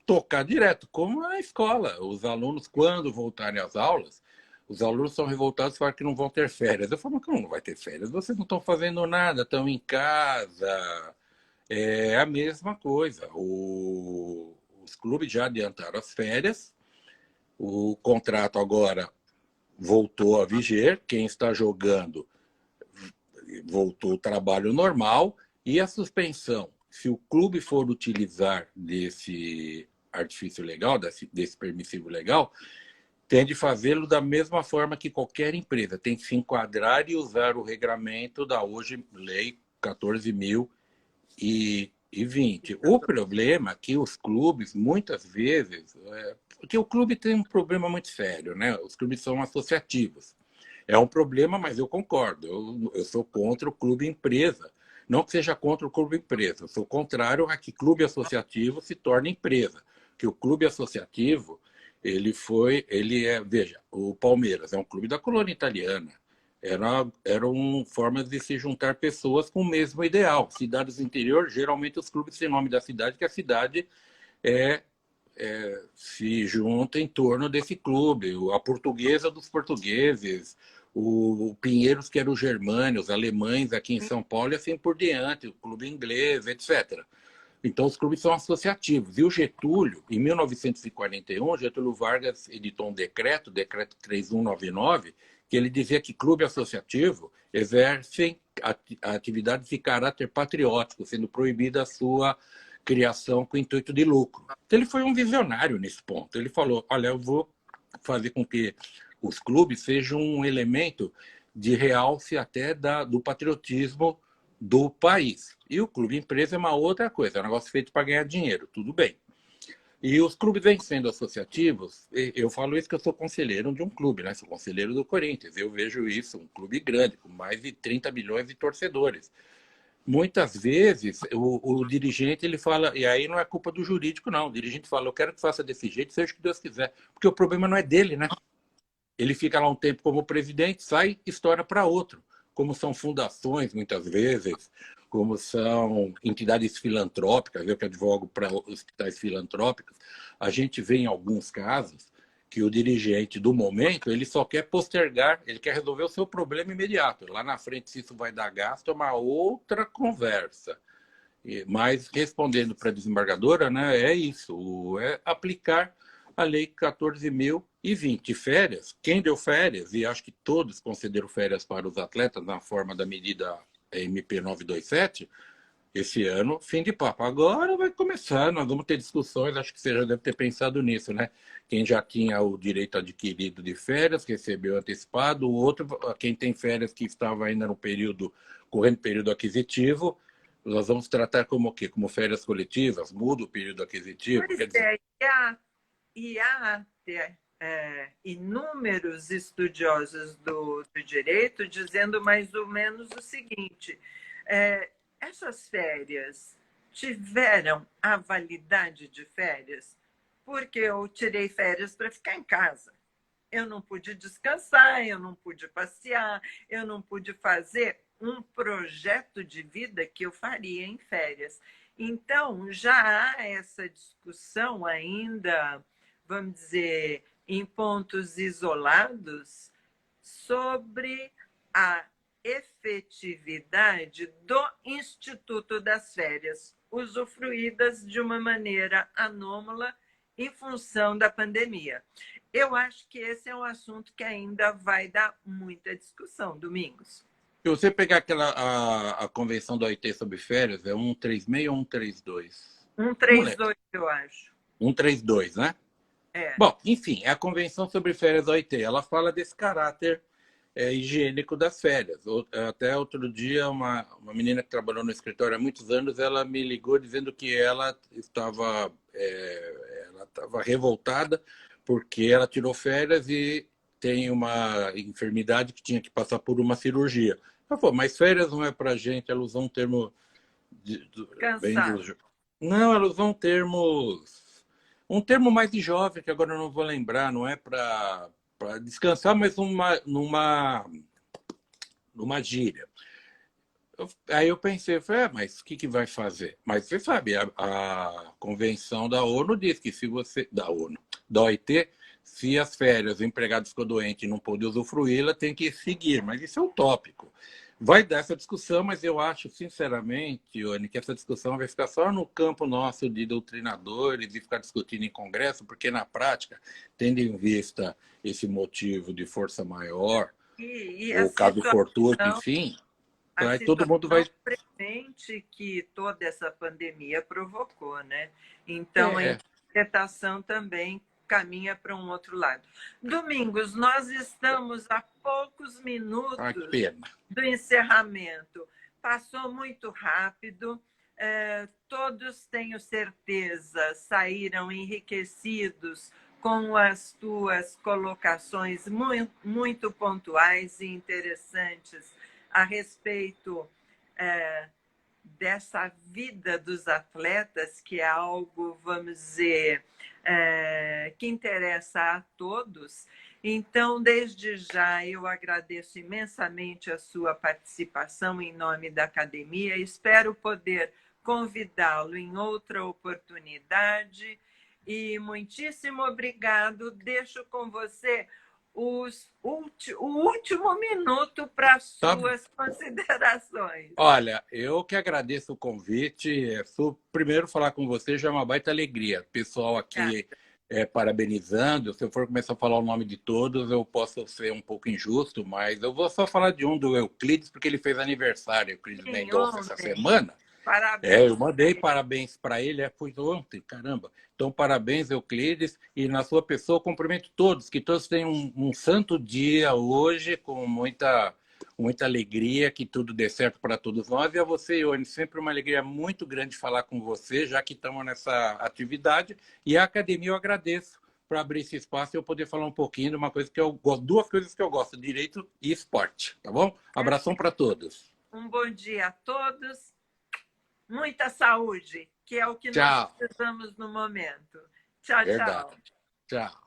tocar direto, como na escola. Os alunos, quando voltarem às aulas, os alunos são revoltados e falam que não vão ter férias. Eu falo, como não vai ter férias? Vocês não estão fazendo nada, estão em casa. É a mesma coisa. Os clubes já adiantaram as férias, o contrato agora voltou a viger, quem está jogando voltou o trabalho normal e a suspensão, se o clube for utilizar desse artifício legal, desse permissivo legal, tem de fazê-lo da mesma forma que qualquer empresa, tem que se enquadrar e usar o regramento da hoje lei 14.020. O problema é que os clubes, muitas vezes, porque o clube tem um problema muito sério, né? Os clubes são associativos. É um problema, mas eu concordo. Eu sou contra o clube empresa. Não que seja contra o clube empresa. Eu sou contrário a que clube associativo se torne empresa. Que o clube associativo, veja, o Palmeiras é um clube da colônia italiana. Eram formas de se juntar pessoas com o mesmo ideal. Cidades do interior, geralmente os clubes têm nome da cidade, que a cidade se junta em torno desse clube. A Portuguesa dos portugueses, o Pinheiros, que era o Germânia, os alemães aqui em São Paulo e assim por diante, o clube inglês, etc. Então, os clubes são associativos. E o Getúlio, em 1941, Getúlio Vargas editou um decreto 3199, que ele dizia que clube associativo exercem atividades de caráter patriótico, sendo proibida a sua criação com intuito de lucro. Então, ele foi um visionário nesse ponto. Ele falou, olha, eu vou fazer com que os clubes sejam um elemento de realce até do patriotismo do país. E o clube empresa é uma outra coisa, é um negócio feito para ganhar dinheiro, tudo bem. E os clubes vêm sendo associativos, eu falo isso que eu sou conselheiro de um clube, né? Sou conselheiro do Corinthians, eu vejo isso, um clube grande, com mais de 30 milhões de torcedores. Muitas vezes o dirigente ele fala, e aí não é culpa do jurídico, não. O dirigente fala, eu quero que faça desse jeito, seja o que Deus quiser. Porque o problema não é dele, né? Ele fica lá um tempo como presidente, sai e estoura para outro. Como são fundações, muitas vezes, como são entidades filantrópicas, eu que advogo para hospitais filantrópicos, a gente vê em alguns casos que o dirigente do momento ele só quer postergar, ele quer resolver o seu problema imediato. Lá na frente, se isso vai dar gasto, é uma outra conversa. Mas respondendo para a desembargadora, né, é isso, é aplicar a lei 14.020. Férias, quem deu férias, e acho que todos concederam férias para os atletas na forma da medida MP 927, esse ano, fim de papo. Agora vai começar, nós vamos ter discussões, acho que você já deve ter pensado nisso, né? Quem já tinha o direito adquirido de férias, recebeu antecipado, o outro, quem tem férias que estava ainda no período, correndo período aquisitivo, nós vamos tratar como o quê? Como férias coletivas, muda o período aquisitivo? Pois Quer dizer... há inúmeros estudiosos do direito dizendo mais ou menos o seguinte: Essas férias tiveram a validade de férias? Porque eu tirei férias para ficar em casa. Eu não pude descansar, eu não pude passear, eu não pude fazer um projeto de vida que eu faria em férias. Então, já há essa discussão ainda, vamos dizer, em pontos isolados, sobre a efetividade do Instituto das Férias, usufruídas de uma maneira anômala em função da pandemia. Eu acho que esse é um assunto que ainda vai dar muita discussão, Domingos. Se você pegar a convenção da OIT sobre férias, é 136 ou 132? Não lembro. 132, eu acho. 132, né? É. Bom, enfim, é a Convenção sobre Férias da OIT. Ela fala desse caráter higiênico das férias. Até outro dia, uma menina que trabalhou no escritório há muitos anos, ela me ligou dizendo que ela estava revoltada porque ela tirou férias e tem uma enfermidade que tinha que passar por uma cirurgia. Ela falou, mas férias não é para gente, ela usou um termo bem Cansado. dos... Não, ela usou um termo mais de jovem, que agora eu não vou lembrar, não é para descansar, mas numa gíria. Aí eu pensei, falei, mas o que vai fazer? Mas você sabe, a convenção da ONU diz que se você. Da ONU, da OIT, se as férias, o empregado ficou doente e não pôde usufruí-la, tem que seguir. Mas isso é utópico. Vai dar essa discussão, mas eu acho, sinceramente, Ione, que essa discussão vai ficar só no campo nosso de doutrinadores e ficar discutindo em congresso, porque na prática, tendo em vista esse motivo de força maior, E ou caso fortuito, enfim, a todo mundo vai. situação presente que toda essa pandemia provocou, né? Então, a É, interpretação também caminha para um outro lado. Domingos, nós estamos a poucos que minutos pena. do encerramento. Passou muito rápido. Todos, tenho certeza, saíram enriquecidos com as tuas colocações muito, muito pontuais e interessantes a respeito dessa vida dos atletas, que é algo, vamos dizer, que interessa a todos. Então, desde já, eu agradeço imensamente a sua participação em nome da academia. Espero poder convidá-lo em outra oportunidade. E muitíssimo obrigado. Deixo com você o último minuto para as Tá. suas considerações. Olha, eu que agradeço o convite. Primeiro, falar com você já é uma baita alegria. O pessoal aqui parabenizando. Se eu for começar a falar o nome de todos, eu posso ser um pouco injusto, mas eu vou só falar de um, do Euclides, porque ele fez aniversário, Euclides Mendonça, essa semana. Parabéns. Eu mandei parabéns para ele, foi ontem, caramba. Então, parabéns, Euclides, e na sua pessoa cumprimento todos, que todos tenham um santo dia hoje, com muita alegria, que tudo dê certo para todos nós. E a você, Ione, sempre uma alegria muito grande falar com você, já que estamos nessa atividade. E a academia eu agradeço por abrir esse espaço e eu poder falar um pouquinho de uma coisa que eu gosto, duas coisas que eu gosto, direito e esporte, tá bom? Abração para todos. Um bom dia a todos. Muita saúde, que é o que Tchau. nós precisamos no momento. Tchau, Verdade. tchau. Tchau.